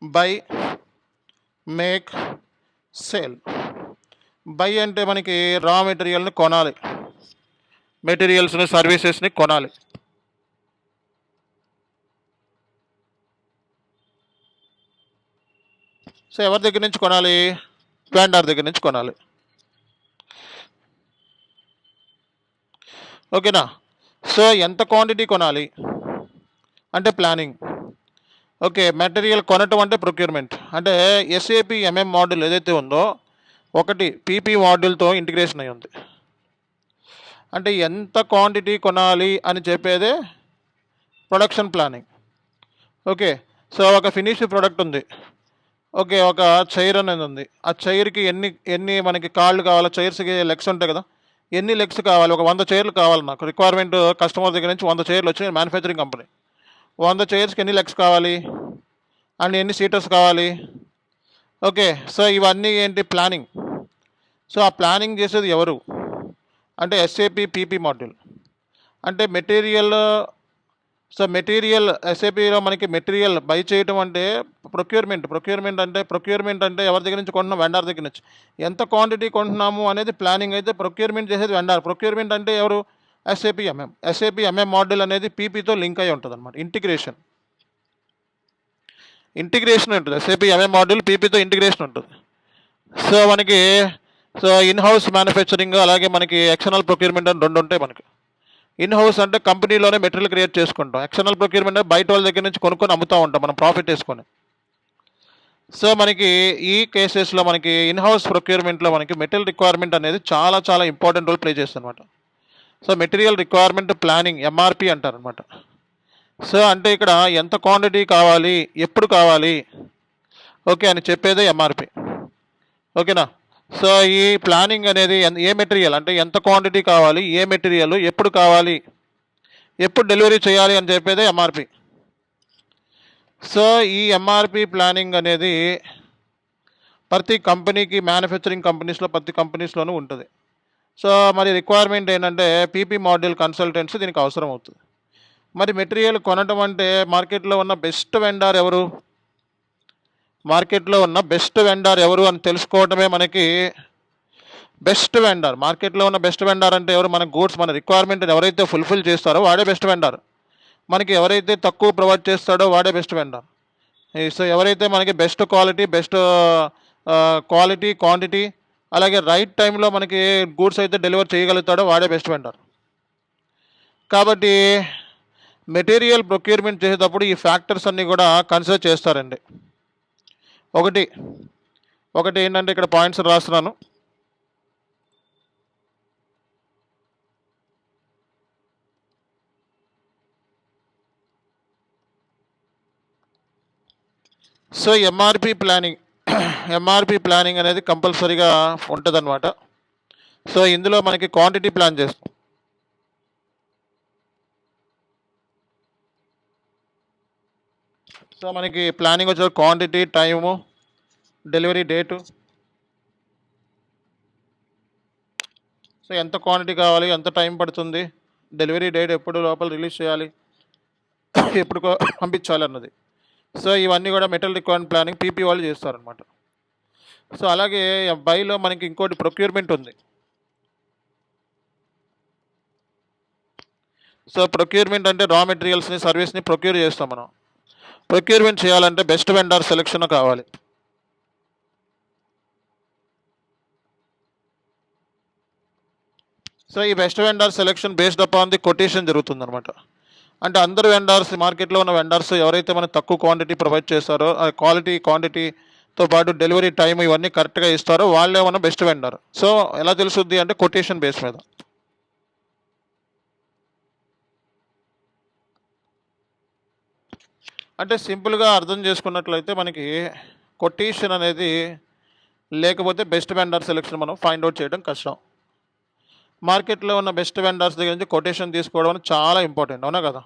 By, make, sale. బై అంటే మనకి రా మెటీరియల్ని కొనాలి, మెటీరియల్స్ని సర్వీసెస్ని కొనాలి. సో ఎవరి దగ్గర నుంచి కొనాలి? వెండర్ దగ్గర నుంచి కొనాలి. ఓకేనా? సో ఎంత క్వాంటిటీ కొనాలి అంటే ప్లానింగ్. ఓకే, మెటీరియల్ కొనటం అంటే ప్రొక్యూర్మెంట్. అంటే ఎస్ఏపి ఎంఎం మాడ్యూల్ ఏదైతే ఉందో ఒకటి పీపీ మాడ్యూల్తో ఇంటిగ్రేషన్ అయి ఉంది. అంటే ఎంత క్వాంటిటీ కొనాలి అని చెప్పేదే ప్రొడక్షన్ ప్లానింగ్. ఓకే, సో ఒక ఫినిష్డ్ ప్రోడక్ట్ ఉంది, ఓకే, ఒక చైర్ అనేది ఉంది. ఆ చైర్కి ఎన్ని మనకి కాళ్ళు కావాలి, చైర్స్కి లెగ్స్ ఉంటాయి కదా, ఎన్ని లెగ్స్ కావాలి? ఒక 100 చైర్లు కావాలి నాకు. రిక్వైర్మెంట్ కస్టమర్ దగ్గర నుంచి 100 చైర్లు వచ్చి మ్యానుఫ్యాక్చరింగ్ కంపెనీ 100 చైర్స్కి ఎన్ని లెగ్స్ కావాలి అండ్ ఎన్ని సీటర్స్ కావాలి. ఓకే, సో ఇవన్నీ ఏంటి? ప్లానింగ్. సో ఆ ప్లానింగ్ చేసేది ఎవరు అంటే ఎస్ఏపి పీపీ మాడ్యూల్. అంటే మెటీరియల్, సో మెటీరియల్ ఎస్ఏపిలో మనకి మెటీరియల్ బై చేయటం అంటే ప్రొక్యూర్మెంట్ అంటే ఎవరి దగ్గర నుంచి కొంటున్నాం? వెండర్ దగ్గర నుంచి. ఎంత క్వాంటిటీ కొంటున్నాము అనేది ప్లానింగ్ అయితే, ప్రొక్యూర్మెంట్ చేసేది వెండర్. ప్రొక్యూర్మెంట్ అంటే ఎవరు? ఎస్ఏపి ఎంఎం మాడ్యూల్ అనేది పీపీతో లింక్ అయి ఉంటుంది అనమాట. ఇంటిగ్రేషన్ ఉంటుంది. ఎస్ఏపి ఎంఎం మాడ్యూల్ పీపీతో ఇంటిగ్రేషన్ ఉంటుంది. సో మనకి సో ఇన్ హౌస్ మ్యానుఫ్యాక్చరింగ్ అలాగే మనకి ఎక్స్టర్నల్ ప్రొక్యూర్మెంట్ అని 2 ఉంటాయి మనకి. ఇన్ హౌస్ అంటే కంపెనీలోనే మెటీరియల్ క్రియేట్ చేసుకుంటాం. ఎక్స్టర్నల్ ప్రొక్యూర్మెంట్ అంటే బయట వాళ్ళ దగ్గర నుంచి కొనుక్కొని అమ్ముతూ ఉంటాం మనం ప్రాఫిట్ వేసుకొని. సో మనకి ఈ కేసెస్లో మనకి ఇన్ హౌస్ ప్రొక్యూర్మెంట్లో మనకి మెటీరియల్ రిక్వైర్మెంట్ అనేది చాలా చాలా ఇంపార్టెంట్ రోల్ ప్లే చేస్తుంది అనమాట. So material requirement planning MRP అంటారు అనమాట. సో అంటే ఇక్కడ ఎంత క్వాంటిటీ కావాలి, ఎప్పుడు కావాలి, ఓకే అని చెప్పేదే ఎంఆర్పి. ఓకేనా? సో ఈ ప్లానింగ్ అనేది ఏ మెటీరియల్ అంటే ఎంత క్వాంటిటీ కావాలి, ఏ మెటీరియల్ ఎప్పుడు కావాలి, ఎప్పుడు డెలివరీ చేయాలి అని చెప్పేదే ఎంఆర్పి. సో ఈ ఎంఆర్పి ప్లానింగ్ అనేది ప్రతి కంపెనీకి, మ్యానుఫ్యాక్చరింగ్ కంపెనీస్లో ప్రతి కంపెనీస్లోనూ ఉంటుంది. సో మరి రిక్వైర్మెంట్ ఏంటంటే పీపీ మాడ్యూల్ కన్సల్టెన్సీ దీనికి అవసరం అవుతుంది. మరి మెటీరియల్ కొనడం అంటే మార్కెట్లో ఉన్న బెస్ట్ వెండర్ ఎవరు, మార్కెట్లో ఉన్న బెస్ట్ వెండర్ ఎవరు అని తెలుసుకోవడమే మనకి బెస్ట్ వెండర్. మార్కెట్లో ఉన్న బెస్ట్ వెండర్ అంటే ఎవరు, మన గూడ్స్ మన రిక్వైర్మెంట్ ఎవరైతే ఫుల్ఫిల్ చేస్తారో వాడే బెస్ట్ వెండర్. మనకి ఎవరైతే తక్కువ ప్రొవైడ్ చేస్తాడో వాడే బెస్ట్ వెండర్. సో ఎవరైతే మనకి బెస్ట్ క్వాలిటీ క్వాంటిటీ అలాగే రైట్ టైంలో మనకి గూడ్స్ అయితే డెలివర్ చేయగలుగుతాడో వాడే బెస్ట్ వెండర్. కాబట్టి మెటీరియల్ ప్రొక్యూర్మెంట్ చేసేటప్పుడు ఈ ఫ్యాక్టర్స్ అన్నీ కూడా కన్సిడర్ చేస్తారండి. ఒకటి ఏంటంటే ఇక్కడ పాయింట్స్ రాస్తున్నాను. సో ఎంఆర్పి ప్లానింగ్ అనేది కంపల్సరీగా ఉంటుంది అనమాట. సో ఇందులో మనకి క్వాంటిటీ ప్లాన్ చేస్తాం. సో మనకి ప్లానింగ్ వచ్చే quantity, time, delivery date, so ఎంత క్వాంటిటీ కావాలి, ఎంత టైం పడుతుంది, డెలివరీ డేట్ ఎప్పుడు లోపల రిలీజ్ చేయాలి, ఎప్పుడు పంపించాలి అన్నది. సో ఇవన్నీ కూడా మెటీరియల్ రిక్వైర్మెంట్ ప్లానింగ్ పీపీ వాళ్ళు చేస్తారనమాట. సో అలాగే బైలో మనకి ఇంకోటి ప్రొక్యూర్మెంట్ ఉంది. సో ప్రొక్యూర్మెంట్ అంటే రా మెటీరియల్స్ని సర్వీస్ని ప్రొక్యూర్ చేస్తాం. మనం ప్రొక్యూర్మెంట్ చేయాలంటే బెస్ట్ వెండర్ సెలెక్షన్ కావాలి. సో ఈ best vendor selection based upon the quotation జరుగుతుంది అనమాట. అంటే అందరు వెండర్స్, మార్కెట్లో ఉన్న వెండర్స్ ఎవరైతే మనకు తక్కువ క్వాంటిటీ ప్రొవైడ్ చేస్తారో, క్వాలిటీ క్వాంటిటీతో పాటు డెలివరీ టైం ఇవన్నీ కరెక్ట్గా ఇస్తారో వాళ్ళే మన బెస్ట్ వెండర్. సో ఎలా తెలుస్తుంది అంటే కొటేషన్ బేస్ మీద. అంటే సింపుల్గా అర్థం చేసుకున్నట్లయితే మనకి కొటేషన్ అనేది లేకపోతే బెస్ట్ వెండర్ సెలెక్షన్ మనం ఫైండ్ అవుట్ చేయడం కష్టం. మార్కెట్లో ఉన్న బెస్ట్ వెండర్స్ దగ్గర నుంచి కొటేషన్ తీసుకోవడం అనేది చాలా ఇంపార్టెంట్, అవునా కదా?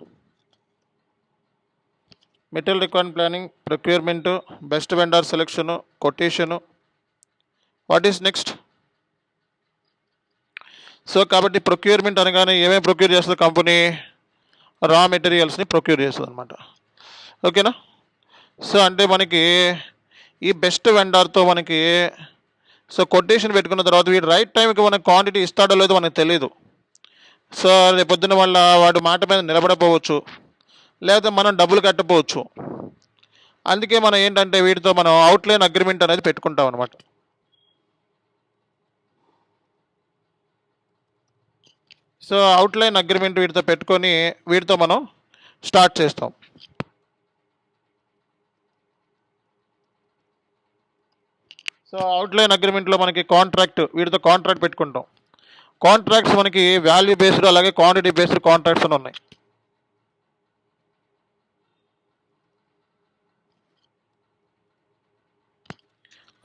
Material requirement planning, procurement, best vendor selection, quotation. What is next? So కాబట్టి ప్రొక్యూర్మెంట్ అనగానే ఏమేమి ప్రొక్యూర్ చేస్తుంది కంపెనీ? రా మెటీరియల్స్ని ప్రొక్యూర్ చేస్తుంది అనమాట. ఓకేనా? సో అంటే మనకి ఈ బెస్ట్ వెండర్తో మనకి సో కొటేషన్ పెట్టుకున్న తర్వాత వీడు రైట్ టైంకి మనకు క్వాంటిటీ ఇస్తాడో లేదో మనకు తెలియదు. సో రేపొద్దున వల్ల వాడు మాట మీద నిలబడపోవచ్చు, లేకపోతే మనం డబ్బులు కట్టపోవచ్చు. అందుకే మనం ఏంటంటే వీటితో మనం అవుట్లైన్ అగ్రిమెంట్ అనేది పెట్టుకుంటాం అనమాట. సో అవుట్లైన్ అగ్రిమెంట్ వీటితో పెట్టుకొని వీటితో మనం స్టార్ట్ చేస్తాం. సో అవుట్లైన్ అగ్రిమెంట్లో మనకి వీటితో కాంట్రాక్ట్ పెట్టుకుంటాం. కాంట్రాక్ట్స్ మనకి వాల్యూ బేస్డ్ అలాగే క్వాంటిటీ బేస్డ్ కాంట్రాక్ట్స్ అని ఉన్నాయి.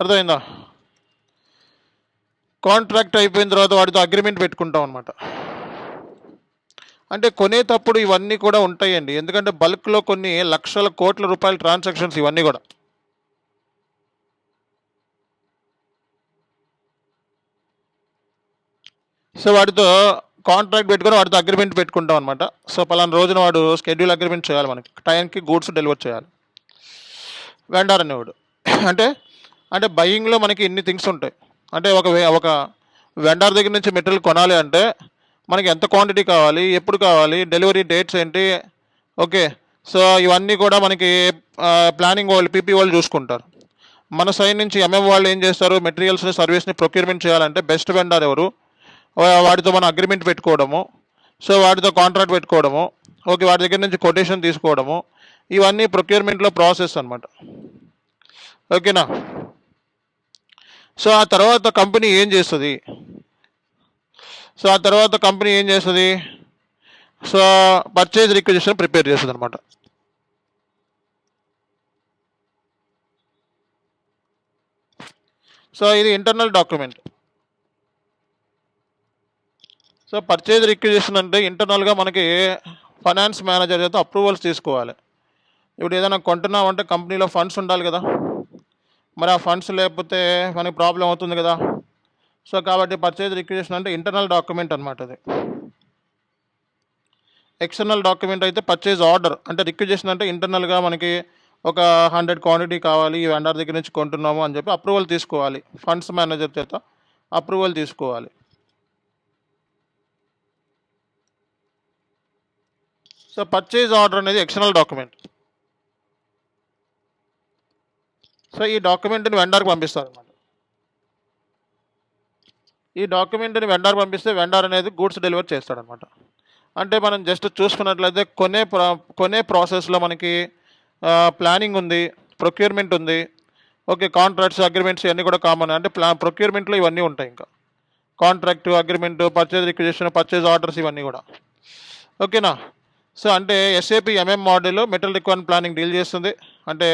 అర్థమైందా? కాంట్రాక్ట్ అయిపోయిన తర్వాత వాటితో అగ్రిమెంట్ పెట్టుకుంటాం అనమాట. అంటే కొనేటప్పుడు ఇవన్నీ కూడా ఉంటాయండి, ఎందుకంటే బల్క్లో కొన్ని లక్షల కోట్ల రూపాయల ట్రాన్సాక్షన్స్ ఇవన్నీ కూడా. సో వాటితో కాంట్రాక్ట్ పెట్టుకొని వాటితో అగ్రిమెంట్ పెట్టుకుంటాం అనమాట. సో పలానా రోజున వాడు షెడ్యూల్ అగ్రిమెంట్ చేయాలి, మనకి టైంకి గూడ్స్ డెలివర్ చేయాలి వెండర్ అనేవాడు. అంటే బయింగ్లో మనకి ఇన్ని థింగ్స్ ఉంటాయి. అంటే ఒక వెండర్ దగ్గర నుంచి మెటీరియల్ కొనాలి అంటే మనకి ఎంత క్వాంటిటీ కావాలి, ఎప్పుడు కావాలి, డెలివరీ డేట్స్ ఏంటి, ఓకే. సో ఇవన్నీ కూడా మనకి ప్లానింగ్ వాళ్ళు పీపీ వాళ్ళు చూసుకుంటారు. మన సైడ్ నుంచి ఎంఎం వాళ్ళు ఏం చేస్తారు, మెటీరియల్స్ని సర్వీస్ని ప్రొక్యూర్మెంట్ చేయాలంటే బెస్ట్ వెండర్ ఎవరు, వాటితో మనం అగ్రిమెంట్ పెట్టుకోవడము, సో వాటితో కాంట్రాక్ట్ పెట్టుకోవడము, ఓకే, వాటి దగ్గర నుంచి కొటేషన్ తీసుకోవడము, ఇవన్నీ ప్రొక్యూర్మెంట్లో ప్రాసెస్ అనమాట. ఓకేనా? సో ఆ తర్వాత కంపెనీ ఏం చేస్తుంది? సో పర్చేజ్ రిక్విజిషన్ ప్రిపేర్ చేస్తుంది అనమాట. సో ఇది internal document. So purchase requisition అంటే ఇంటర్నల్గా మనకి ఫైనాన్స్ మేనేజర్ చేత అప్రూవల్స్ తీసుకోవాలి. ఇప్పుడు ఏదైనా కొంటున్నామంటే కంపెనీలో ఫండ్స్ ఉండాలి కదా, మరి ఆ ఫండ్స్ లేకపోతే మనకి ప్రాబ్లం అవుతుంది కదా. సో కాబట్టి పర్చేజ్ రిక్విజిషన్ అంటే ఇంటర్నల్ డాక్యుమెంట్ అనమాట. అది ఎక్స్టర్నల్ డాక్యుమెంట్ అయితే పర్చేజ్ ఆర్డర్, అంటే రిక్వెజేషన్ అంటే ఇంటర్నల్గా మనకి ఒక 100 క్వాంటిటీ కావాలి, ఈ వెండర్ దగ్గర నుంచి కొంటున్నాము అని చెప్పి అప్రూవల్ తీసుకోవాలి, ఫండ్స్ మేనేజర్ చేత అప్రూవల్ తీసుకోవాలి. సో పర్చేజ్ ఆర్డర్ అనేది ఎక్స్టర్నల్ డాక్యుమెంట్. సో ఈ డాక్యుమెంట్ని వెండర్కి పంపిస్తారు అనమాట. ఈ డాక్యుమెంట్ని వెండర్ పంపిస్తే వెండర్ అనేది గూడ్స్ డెలివర్ చేస్తాడనమాట. అంటే మనం జస్ట్ చూసుకున్నట్లయితే కొనే ప్రాసెస్లో మనకి ప్లానింగ్ ఉంది, ప్రొక్యూర్మెంట్ ఉంది, ఓకే, కాంట్రాక్ట్స్ అగ్రిమెంట్స్ ఇవన్నీ కూడా కామన్. అంటే ప్రొక్యూర్మెంట్లో ఇవన్నీ ఉంటాయి, ఇంకా contract, agreement, purchase requisition, purchase orders ఇవన్నీ కూడా, ఓకేనా. సో అంటే SAP MM module material requirement planning deal చేస్తుంది. అంటే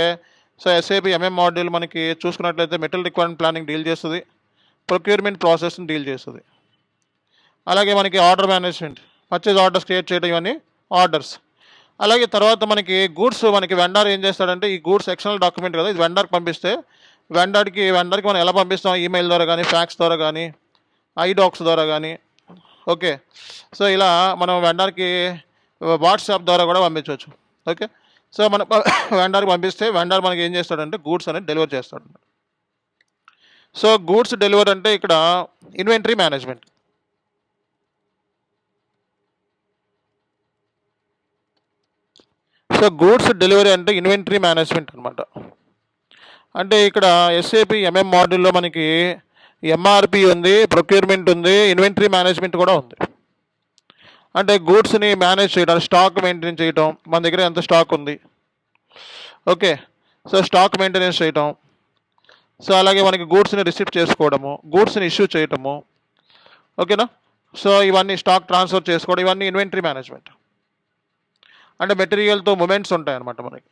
సో ఎస్ఏపి ఎంఎం మాడ్యూల్ మనకి చూసుకున్నట్లయితే మెటీరియల్ రిక్వైర్మెంట్ ప్లానింగ్ డీల్ చేస్తుంది, ప్రొక్యూర్మెంట్ ప్రాసెస్ని డీల్ చేస్తుంది. అలాగే మనకి order management, purchase orders create చేయడం, ఇవన్నీ ఆర్డర్స్. అలాగే తర్వాత మనకి గూడ్స్, మనకి వెండర్ ఏం చేస్తాడంటే ఈ గూడ్స్ ఎక్స్టర్నల్ డాక్యుమెంట్ కదా, ఇది వెండర్కి పంపిస్తే వెండర్కి మనం ఎలా పంపిస్తాం, ఈమెయిల్ ద్వారా కానీ, ఫ్యాక్స్ ద్వారా కానీ, ఐడాక్స్ ద్వారా కానీ, ఓకే. సో ఇలా మనం వెండర్కి వాట్సాప్ ద్వారా కూడా పంపించవచ్చు, ఓకే. సో మనం వెండర్కి పంపిస్తే వెండర్ మనకి ఏం చేస్తాడంటే గూడ్స్ అనేది డెలివర్ చేస్తాడు. సో గూడ్స్ డెలివర్ అంటే ఇక్కడ inventory management. So goods delivery అంటే ఇన్వెంటరీ మేనేజ్మెంట్ అనమాట. అంటే ఇక్కడ ఎస్ఏపి ఎంఎం మాడ్యూల్లో మనకి ఎంఆర్పి ఉంది, ప్రొక్యూర్మెంట్ ఉంది, ఇన్వెంటరీ మేనేజ్మెంట్ కూడా ఉంది. అంటే గూడ్స్ని మేనేజ్ చేయడం, స్టాక్ మెయింటైన్ చేయటం, మన దగ్గర ఎంత స్టాక్ ఉంది, ఓకే. సో స్టాక్ మెయింటెనెన్స్ చేయటం, సో అలాగే మనకి గూడ్స్ని రిసీవ్ చేసుకోవడము, గూడ్స్ని ఇష్యూ చేయటము, ఓకేనా. సో ఇవన్నీ స్టాక్ ట్రాన్స్ఫర్ చేసుకోవడం, ఇవన్నీ ఇన్వెంటరీ మేనేజ్మెంట్. అంటే మెటీరియల్తో మూమెంట్స్ ఉంటాయి అన్నమాట మనకి.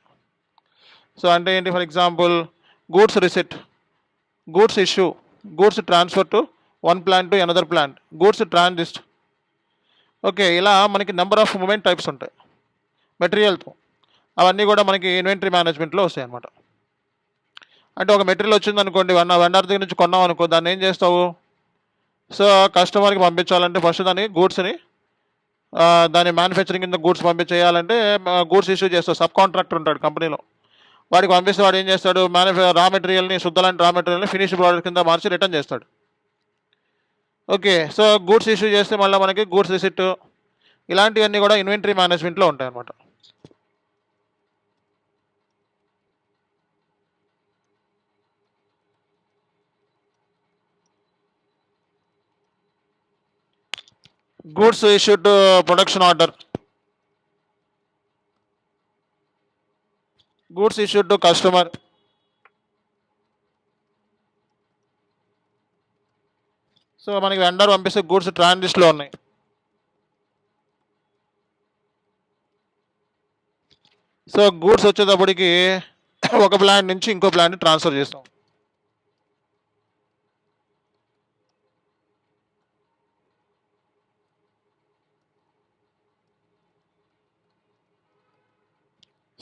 సో అంటే ఏంటి, for example goods receipt, goods issue, goods transfer to one plant to another plant, goods transit, okay. ఇలా మనకి నెంబర్ ఆఫ్ మూమెంట్ టైప్స్ ఉంటాయి మెటీరియల్తో. అవన్నీ కూడా మనకి ఇన్వెంటరీ మేనేజ్మెంట్లో వస్తాయి అన్నమాట. అంటే ఒక మెటీరియల్ వచ్చింది అనుకోండి, వెండర్ దగ్గర నుంచి కొన్నాం అనుకో, దాన్ని ఏం చేస్తావు, సో కస్టమర్కి పంపించాలంటే ఫస్ట్ గూడ్స్ని దాని మ్యానుఫ్యాక్చరింగ్ కింద గూడ్స్ పంపించేయాలంటే గూడ్స్ ఇష్యూ చేస్తాడు, సబ్ కాంట్రాక్టర్ ఉంటాడు కంపెనీలో, వాడికి పంపిస్తే వాడు ఏం చేస్తాడు, రా మెటీరియల్ని, శుద్ధలాంటి రా మెటీరియల్ని ఫినిష్డ్ ప్రోడక్ట్ కింద మార్చి రిటర్న్ చేస్తాడు, ఓకే. సో గూడ్స్ ఇష్యూ చేస్తే మళ్ళీ మనకి గూడ్స్ రిసిట్, ఇలాంటివన్నీ కూడా ఇన్వెంటరీ మేనేజ్మెంట్లో ఉంటాయి అన్నమాట. Goods issued to production order, goods issued to customer, so మనకి వెండర్ పంపిస్తే గూడ్స్ ట్రాన్సిట్లో ఉన్నాయి. సో గూడ్స్ వచ్చేటప్పటికి ఒక ప్లాంట్ నుంచి ఇంకో ప్లాంట్ ట్రాన్స్ఫర్ చేస్తాం.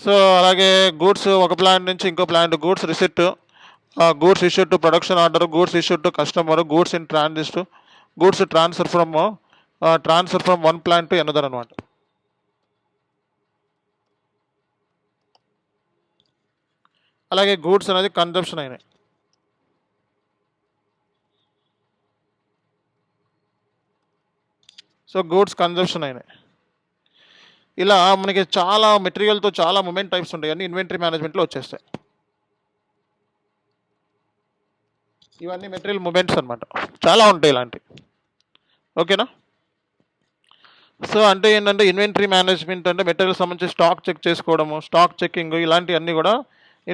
సో అలాగే గూడ్స్ ఒక ప్లాంట్ నుంచి ఇంకో plant, goods receipt, goods issued to production order, goods issued to customer, goods in transit, goods transfer from one plant to another అనమాట. అలాగే గూడ్స్ అనేది కన్జంప్షన్ అయినాయి. సో గూడ్స్ కన్జంప్షన్ అయినాయి. ఇలా మనకి చాలా మెటీరియల్తో చాలా మూమెంట్ టైప్స్ ఉంటాయి, అన్నీ ఇన్వెంటరీ మేనేజ్మెంట్లో వచ్చేస్తాయి. ఇవన్నీ మెటీరియల్ మూమెంట్స్ అనమాట, చాలా ఉంటాయి ఇలాంటివి, ఓకేనా. సో అంటే ఏంటంటే ఇన్వెంటరీ మేనేజ్మెంట్ అంటే మెటీరియల్ సంబంధించి స్టాక్ చెక్ చేసుకోవడము, స్టాక్ చెక్కింగ్, ఇలాంటివన్నీ కూడా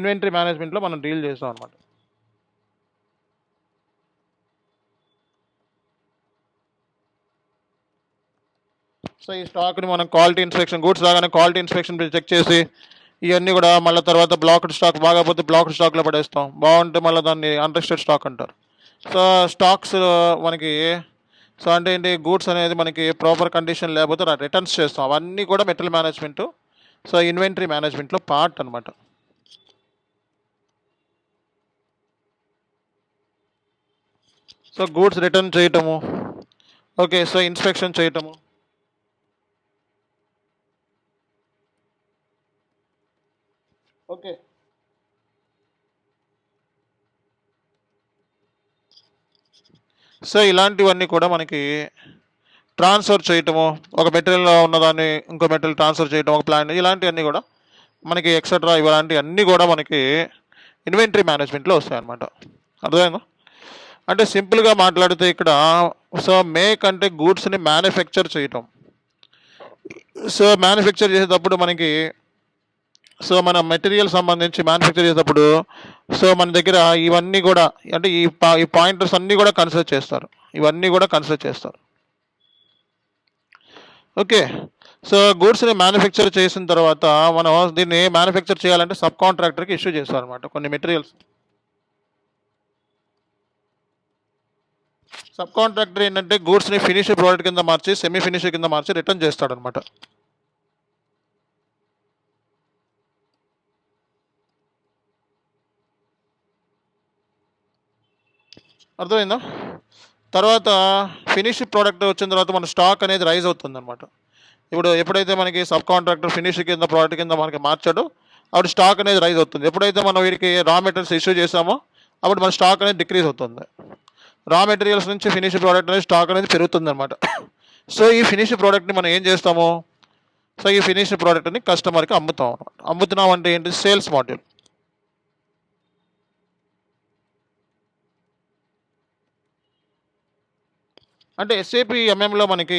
ఇన్వెంటరీ మేనేజ్మెంట్లో మనం డీల్ చేస్తాం అనమాట. సో ఈ స్టాక్ని మనం క్వాలిటీ ఇన్స్పెక్షన్, గూడ్స్ రాగానే క్వాలిటీ ఇన్స్పెక్షన్ చెక్ చేసి ఇవన్నీ కూడా మళ్ళీ తర్వాత బ్లాక్డ్ స్టాక్ బాగాపోతే బ్లాక్డ్ స్టాక్లో పడేస్తాం, బాగుంటే మళ్ళీ దాన్ని అన్రెస్టెడ్ స్టాక్ అంటారు. సో స్టాక్స్ మనకి, సో అంటే ఏంటి, గూడ్స్ అనేది మనకి ప్రాపర్ కండిషన్ లేకపోతే రిటర్న్స్ చేస్తాం, అవన్నీ కూడా మెటీరియల్ మేనేజ్మెంట్, సో ఇన్వెంటరీ మేనేజ్మెంట్లో పార్ట్ అనమాట. సో గూడ్స్ రిటర్న్ చేయటము, ఓకే. సో ఇన్స్పెక్షన్ చేయటము, ఓకే. సో ఇలాంటివన్నీ కూడా మనకి ట్రాన్స్ఫర్ చేయటము, ఒక మెటీరియల్లో ఉన్నదాన్ని ఇంకో మెటీరియల్ ట్రాన్స్ఫర్ చేయటం, ఒక ప్లాన్, ఇలాంటివన్నీ కూడా మనకి ఎక్సెట్రా ఇలాంటివన్నీ కూడా మనకి ఇన్వెంటరీ మేనేజ్మెంట్లో వస్తాయి అన్నమాట. అర్థమైందా? అంటే సింపుల్గా మాట్లాడితే ఇక్కడ సో మేక్ అంటే గూడ్స్ని మ్యానుఫ్యాక్చర్ చేయటం. సో మ్యానుఫ్యాక్చర్ చేసేటప్పుడు మనకి సో మన మెటీరియల్ సంబంధించి మ్యానుఫ్యాక్చర్ చేసేటప్పుడు సో మన దగ్గర ఇవన్నీ కూడా అంటే ఈ పాయింటర్స్ అన్నీ కూడా కన్సిడర్ చేస్తారు, ఇవన్నీ కూడా కన్సిడర్ చేస్తారు. ఓకే. సో గూడ్స్ని మ్యానుఫ్యాక్చర్ చేసిన తర్వాత మనం దీన్ని మ్యానుఫ్యాక్చర్ చేయాలంటే సబ్ కాంట్రాక్టర్కి ఇష్యూ చేస్తారు అనమాట కొన్ని మెటీరియల్స్. సబ్ కాంట్రాక్టర్ ఏంటంటే గూడ్స్ని ఫినిష్ ప్రోడక్ట్ కింద మార్చి సెమీ ఫినిష్ కింద మార్చి రిటర్న్ చేస్తాడనమాట. అర్థమైందా? తర్వాత ఫినిష్ ప్రోడక్ట్ వచ్చిన తర్వాత మన స్టాక్ అనేది రైజ్ అవుతుంది అనమాట. ఇప్పుడు ఎప్పుడైతే మనకి సబ్ కాంట్రాక్టర్ ఫినిష్ కింద ప్రోడక్ట్ కింద మనకి మార్చాడో అప్పుడు స్టాక్ అనేది రైజ్ అవుతుంది. ఎప్పుడైతే మనం వీరికి రా మెటీరియల్స్ ఇష్యూ చేసామో అప్పుడు మన స్టాక్ అనేది డిక్రీజ్ అవుతుంది. రా మెటీరియల్స్ నుంచి ఫినిష్ ప్రోడక్ట్ అనేది స్టాక్ అనేది పెరుగుతుంది అనమాట. సో ఈ ఫినిష్ ప్రోడక్ట్ని మనం ఏం చేస్తాము, సో ఈ ఫినిష్ ప్రోడక్ట్ని కస్టమర్కి అమ్ముతాం అనమాట. అమ్ముతున్నాం అంటే ఏంటి, సేల్స్ మాడ్యూల్. అంటే ఎస్ఏపి ఎంఎంలో మనకి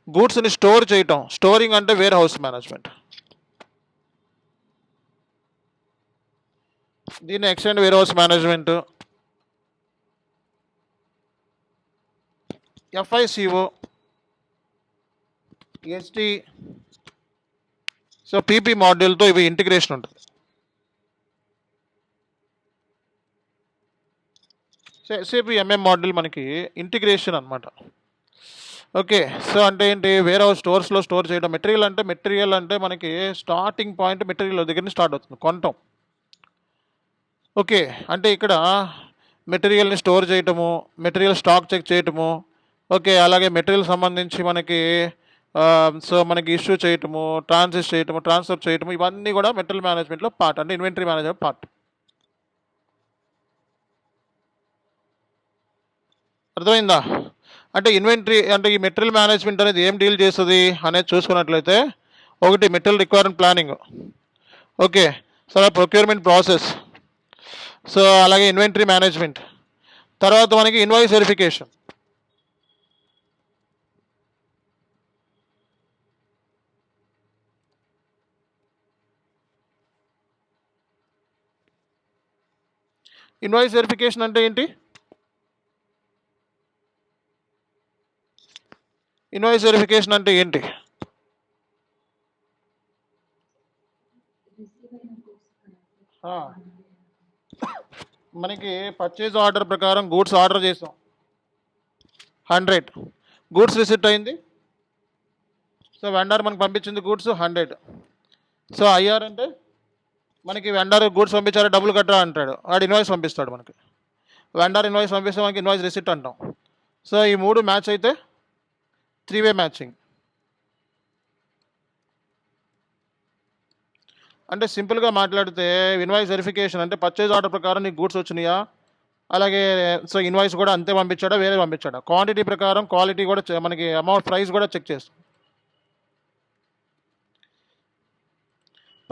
గూడ్స్ని స్టోర్ చేయటం, స్టోరింగ్ అంటే వేర్ హౌస్ మేనేజ్మెంట్. దీన్ని extend warehouse management, FICO, SD, so PP మాడ్యూల్తో ఇవి ఇంటిగ్రేషన్ ఉంటుంది. సో ఎస్ఏపి ఎంఎం మాడ్యూల్ మనకి ఇంటిగ్రేషన్ అనమాట. ఓకే. సో అంటే ఏంటి, వేర్ హౌస్ స్టోర్స్లో స్టోర్ చేయడం. మెటీరియల్ అంటే మనకి స్టార్టింగ్ పాయింట్ మెటీరియల్ దగ్గర నుంచి స్టార్ట్ అవుతుంది, కొనటం. ఓకే. అంటే ఇక్కడ మెటీరియల్ని స్టోర్ చేయటము, మెటీరియల్ స్టాక్ చెక్ చేయటము, ఓకే, అలాగే మెటీరియల్ సంబంధించి మనకి సో మనకి ఇష్యూ చేయటము, ట్రాన్స్ఫర్ చేయటము, ఇవన్నీ కూడా మెటీరియల్ మేనేజ్మెంట్లో పార్ట్, అంటే ఇన్వెంటరీ మేనేజ్మెంట్ పార్ట్. అర్థమైందా? అంటే ఇన్వెంటరీ అంటే ఈ మెటీరియల్ మేనేజ్మెంట్ అనేది ఏం డీల్ చేస్తుంది అనేది చూసుకున్నట్లయితే, ఒకటి material requirement planning, okay, so procurement process, so అలాగే ఇన్వెంటరీ మేనేజ్మెంట్, తర్వాత మనకి ఇన్వాయిస్ వెరిఫికేషన్. ఇన్వాయిస్ వెరిఫికేషన్ అంటే ఏంటి, ఇన్వాయిస్ వెరిఫికేషన్ అంటే ఏంటి, మనకి పర్చేజ్ ఆర్డర్ ప్రకారం గూడ్స్ ఆర్డర్ చేసాం 100, గూడ్స్ రిసిప్ట్ అయింది, సో వెండర్ మనకు పంపించింది గూడ్స్ 100. సో ఐఆర్ అంటే మనకి వెండర్ గూడ్స్ పంపించారా డబ్బులు కట్టరా అంటాడు, వాడు ఇన్వాయిస్ పంపిస్తాడు మనకి. వెండర్ ఇన్వాయిస్ పంపిస్తే మనకి ఇన్వాయిస్ రిసిప్ట్ అంటాం. సో ఈ మూడు మ్యాచ్ అయితే 3-వే మ్యాచింగ్. అంటే సింపుల్గా మాట్లాడితే ఇన్వాయిస్ వెరిఫికేషన్ అంటే పర్చేజ్ ఆర్డర్ ప్రకారం నీకు గూడ్స్ వచ్చినాయా, అలాగే సో ఇన్వాయిస్ కూడా అంతే పంపించాడా వేరే పంపించాడా, క్వాంటిటీ ప్రకారం క్వాలిటీ కూడా మనకి అమౌంట్ ప్రైస్ కూడా చెక్ చేస్తాం.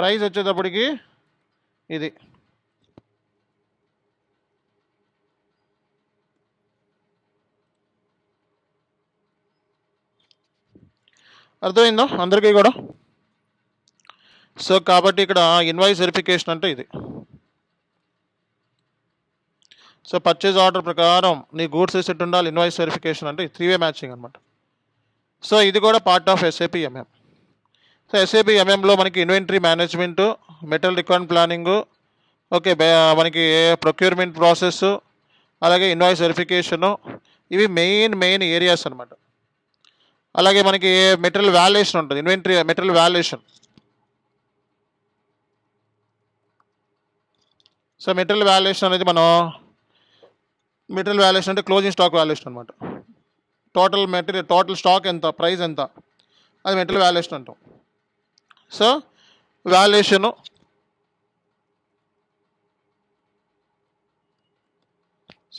ప్రైస్ వచ్చేటప్పటికి ఇది అర్థమైందా అందరికీ కూడా? సో కాబట్టి ఇక్కడ ఇన్వాయిస్ వెరిఫికేషన్ అంటే ఇది. సో పర్చేజ్ ఆర్డర్ ప్రకారం నీ గూడ్స్ రిసిప్ట్ ఉండాలి, ఇన్వాయిస్ వెరిఫికేషన్ అంటే 3-వే మ్యాచింగ్ అనమాట. సో ఇది కూడా part of SAP MM. So SAP ఎంఎంలో మనకి inventory management, material requirement planning, okay, మనకి ప్రొక్యూర్మెంట్ ప్రాసెస్, అలాగే ఇన్వాయిస్ వెరిఫికేషను, ఇవి మెయిన్ ఏరియాస్ అనమాట. అలాగే మనకి మెటీరియల్ వాల్యుయేషన్ ఉంటుంది, inventory material valuation. So material valuation అనేది మెటీరియల్ వాల్యుయేషన్ అంటే క్లోజింగ్ స్టాక్ వాల్యుయేషన్ అనమాట. టోటల్ స్టాక్ ఎంత, ప్రైస్ ఎంత, అది మెటీరియల్ వాల్యుయేషన్ అంటాం. So valuation,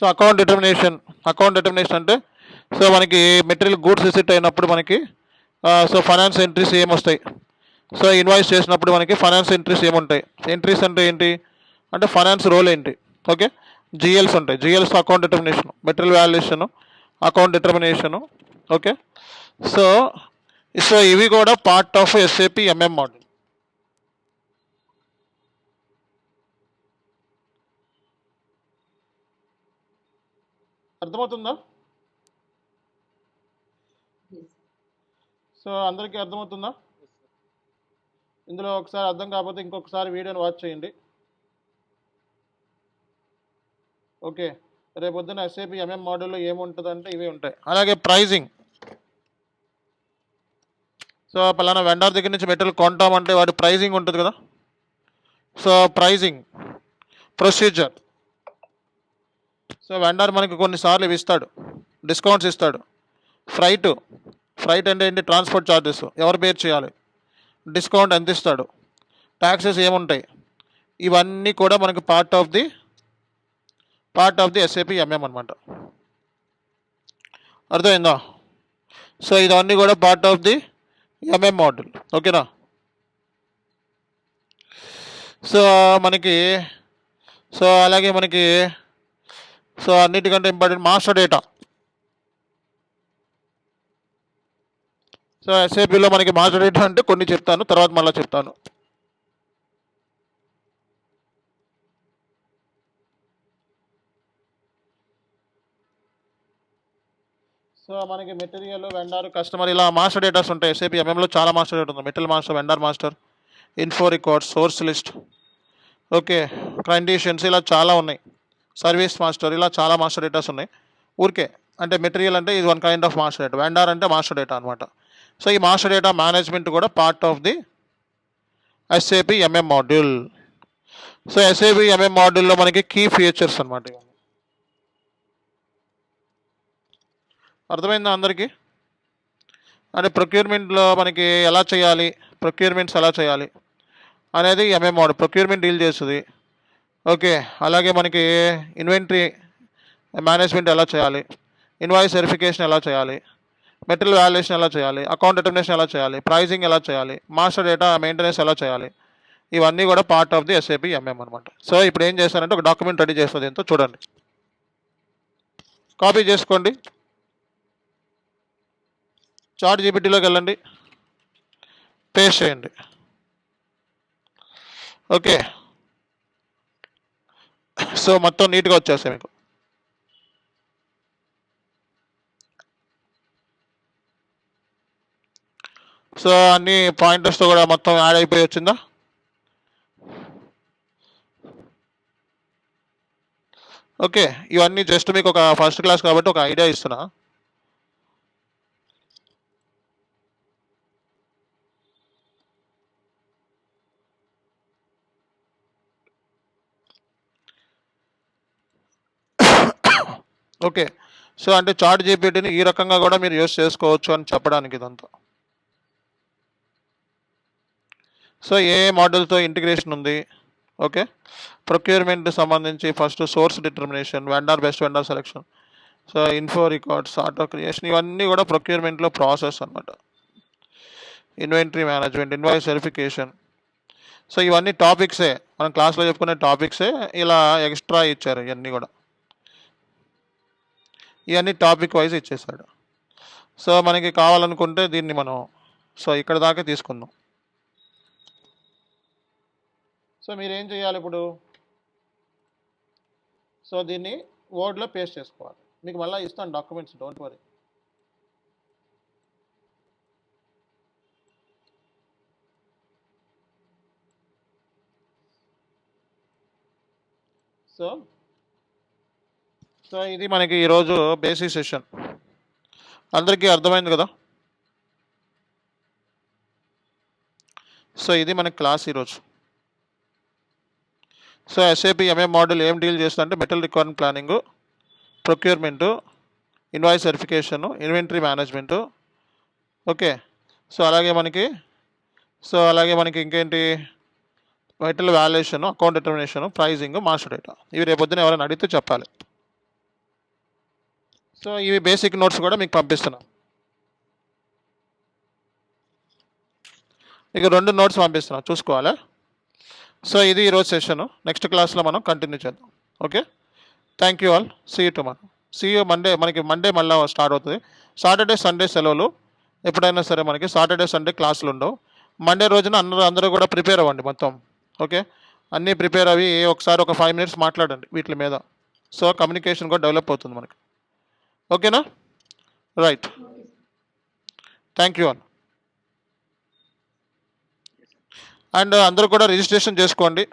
so account determination అంటే సో మనకి మెటీరియల్ గూడ్స్ రిసిట్ అయినప్పుడు మనకి సో ఫైనాన్స్ ఎంట్రీస్ ఏమొస్తాయి, సో ఇన్వాయిస్ చేసినప్పుడు మనకి ఫైనాన్స్ ఎంట్రీస్ ఏముంటాయి, ఎంట్రీస్ అంటే ఏంటి అంటే ఫైనాన్స్ రోల్ ఏంటి, ఓకే. జిఎల్స్ ఉంటాయి, GLs account determination, material valuation, account determination, okay. So so ఇవి కూడా part of SAP MM model. అర్థమవుతుందా? సో అందరికీ అర్థమవుతుందా? ఇందులో ఒకసారి అర్థం కాకపోతే ఇంకొకసారి వీడియోని వాచ్ చేయండి, ఓకే. రేపొద్దున ఎస్ఏపి ఎంఎం మోడల్లో ఏముంటుందంటే ఇవి ఉంటాయి. అలాగే ప్రైజింగ్. సో పలానా వెండర్ దగ్గర నుంచి మెటీరియల్ కొంటామంటే వాటి ప్రైజింగ్ ఉంటుంది కదా. So pricing procedure. So vendor మనకి కొన్నిసార్లు ఇవి ఇస్తాడు, డిస్కౌంట్స్ ఇస్తాడు. ఫ్రైట్ అంటే ఏంటి, ట్రాన్స్పోర్ట్ ఛార్జెస్ ఎవరు బేర్ చేయాలి, డిస్కౌంట్ ఎంత ఇస్తాడు, ట్యాక్సెస్ ఏముంటాయి, ఇవన్నీ కూడా మనకి part of the SAP MM అనమాట. అర్థమైందా? సో ఇవన్నీ కూడా part of the MM model, ఓకేనా. సో మనకి సో అలాగే మనకి సో అన్నిటికంటే ఇంపార్టెంట్ మాస్టర్ డేటా. సో ఎస్ఏపిలో మనకి మాస్టర్ డేటా అంటే కొన్ని చెప్తాను, తర్వాత మళ్ళీ చెప్తాను. సో మనకి మెటీరియల్, వెండర్, కస్టమర్ ఇలా మాస్టర్ డేటాస్ ఉంటాయి. ఎస్ఏపి ఎంఎంలో చాలా మాస్టర్ డేటా ఉంది. Material master, vendor master, info record, source list, okay, conditions, ఇలా చాలా ఉన్నాయి. సర్వీస్ మాస్టర్, ఇలా చాలా మాస్టర్ డేటాస్ ఉన్నాయి. ఊరికే అంటే మెటీరియల్ అంటే ఇది one kind of master data, vendor అంటే మాస్టర్ డేటా అనమాట. సో ఈ మాస్టర్ డేటా మేనేజ్మెంట్ కూడా part of the SAP MM module. So SAP MM మాడ్యూల్లో మనకి కీ ఫీచర్స్ అనమాట. అర్థమైందా అందరికీ? అంటే ప్రొక్యూర్మెంట్లో మనకి ఎలా చేయాలి, ప్రొక్యూర్మెంట్స్ ఎలా చేయాలి అనేది ఎంఎం మోడల్ ప్రొక్యూర్మెంట్ డీల్ చేస్తుంది, ఓకే. అలాగే మనకి ఇన్వెంటరీ మేనేజ్మెంట్ ఎలా చేయాలి, ఇన్వాయిస్ వెరిఫికేషన్ ఎలా చేయాలి, మెటీరియల్ వాల్యుయేషన్ ఎలా చేయాలి, అకౌంట్ డిటర్మినేషన్ ఎలా చేయాలి, ప్రైజింగ్ ఎలా చేయాలి, మాస్టర్ డేటా మెయింటెనెన్స్ ఎలా చేయాలి, ఇవన్నీ కూడా part of the SAP MM అనమాట. సో ఇప్పుడు ఏం చేస్తారంటే ఒక డాక్యుమెంట్ రెడీ చేస్తుంది, ఎంతో చూడండి, కాపీ చేసుకోండి, చాట్ జీపీటీలోకి వెళ్ళండి, పేస్ట్ చేయండి, ఓకే. సో మొత్తం నీట్గా వచ్చేస్తాయి మీకు. సో అన్ని పాయింటర్స్తో కూడా మొత్తం యాడ్ అయిపోయి వచ్చిందా? ఓకే, ఇవన్నీ జస్ట్ మీకు ఒక ఫస్ట్ క్లాస్ కాబట్టి ఒక ఐడియా ఇస్తున్నా. ఓకే, సో అంటే చాట్ జీపీటీని ఈ రకంగా కూడా మీరు యూస్ చేసుకోవచ్చు అని చెప్పడానికి ఇదంతా. సో ఏ మోడల్తో ఇంటిగ్రేషన్ ఉంది, ఓకే. ప్రొక్యూర్మెంట్ సంబంధించి first source determination, vendor best vendor selection, so info records, auto creation, ఇవన్నీ కూడా ప్రొక్యూర్మెంట్లో ప్రాసెస్ అనమాట. Inventory management, invoice verification, so ఇవన్నీ టాపిక్సే, మనం క్లాస్లో చెప్పుకునే టాపిక్సే, ఇలా ఎక్స్ట్రా ఇచ్చారు ఇవన్నీ కూడా. ఇవన్నీ టాపిక్ వైజ్ ఇచ్చేసాడు. సో మనకి కావాలనుకుంటే దీన్ని మనం సో ఇక్కడ దాకా తీసుకుందాం. సో మీరు ఏం చేయాలి ఇప్పుడు, సో దీన్ని వర్డ్లో పేస్ట్ చేసుకోవాలి. మీకు మళ్ళీ ఇస్తాను డాక్యుమెంట్స్, డోంట్ వరీ. సో ఇది మనకి ఈరోజు బేసిక్ సెషన్, అందరికీ అర్థమైంది కదా. సో ఇది మనకి క్లాస్ ఈరోజు. సో ఎస్ఏపి ఎంఎం మోడల్ ఏం డీల్ చేస్తుందంటే material requirement planning, procurement, invoice verification, inventory management, okay. So అలాగే మనకి ఇంకేంటి, material valuation, account determination, pricing, master data. ఇవి రేపొద్దున ఎవరైనా అడిగితే చెప్పాలి. సో ఇవి బేసిక్ నోట్స్ కూడా మీకు పంపిస్తున్నాం. ఇక 2 నోట్స్ పంపిస్తున్నాం, చూసుకోవాలా. సో ఇది ఈరోజు సెషన్. నెక్స్ట్ క్లాస్లో మనం కంటిన్యూ చేద్దాం. Okay, thank you all. See you tomorrow. See you Monday. మనకి మండే మళ్ళీ స్టార్ట్ అవుతుంది. సాటర్డే సండే సెలవులు. ఎప్పుడైనా సరే మనకి సాటర్డే సండే క్లాసులు ఉండవు. మండే రోజున అందరూ కూడా ప్రిపేర్ అవ్వండి మొత్తం. ఓకే, అన్నీ ప్రిపేర్ అవి ఒకసారి ఒక 5 minutes మాట్లాడండి వీటి మీద. సో కమ్యూనికేషన్ కూడా డెవలప్ అవుతుంది మనకి. ఓకేనా? Right, thank you all. And అందరూ కూడా రిజిస్ట్రేషన్ చేసుకోండి.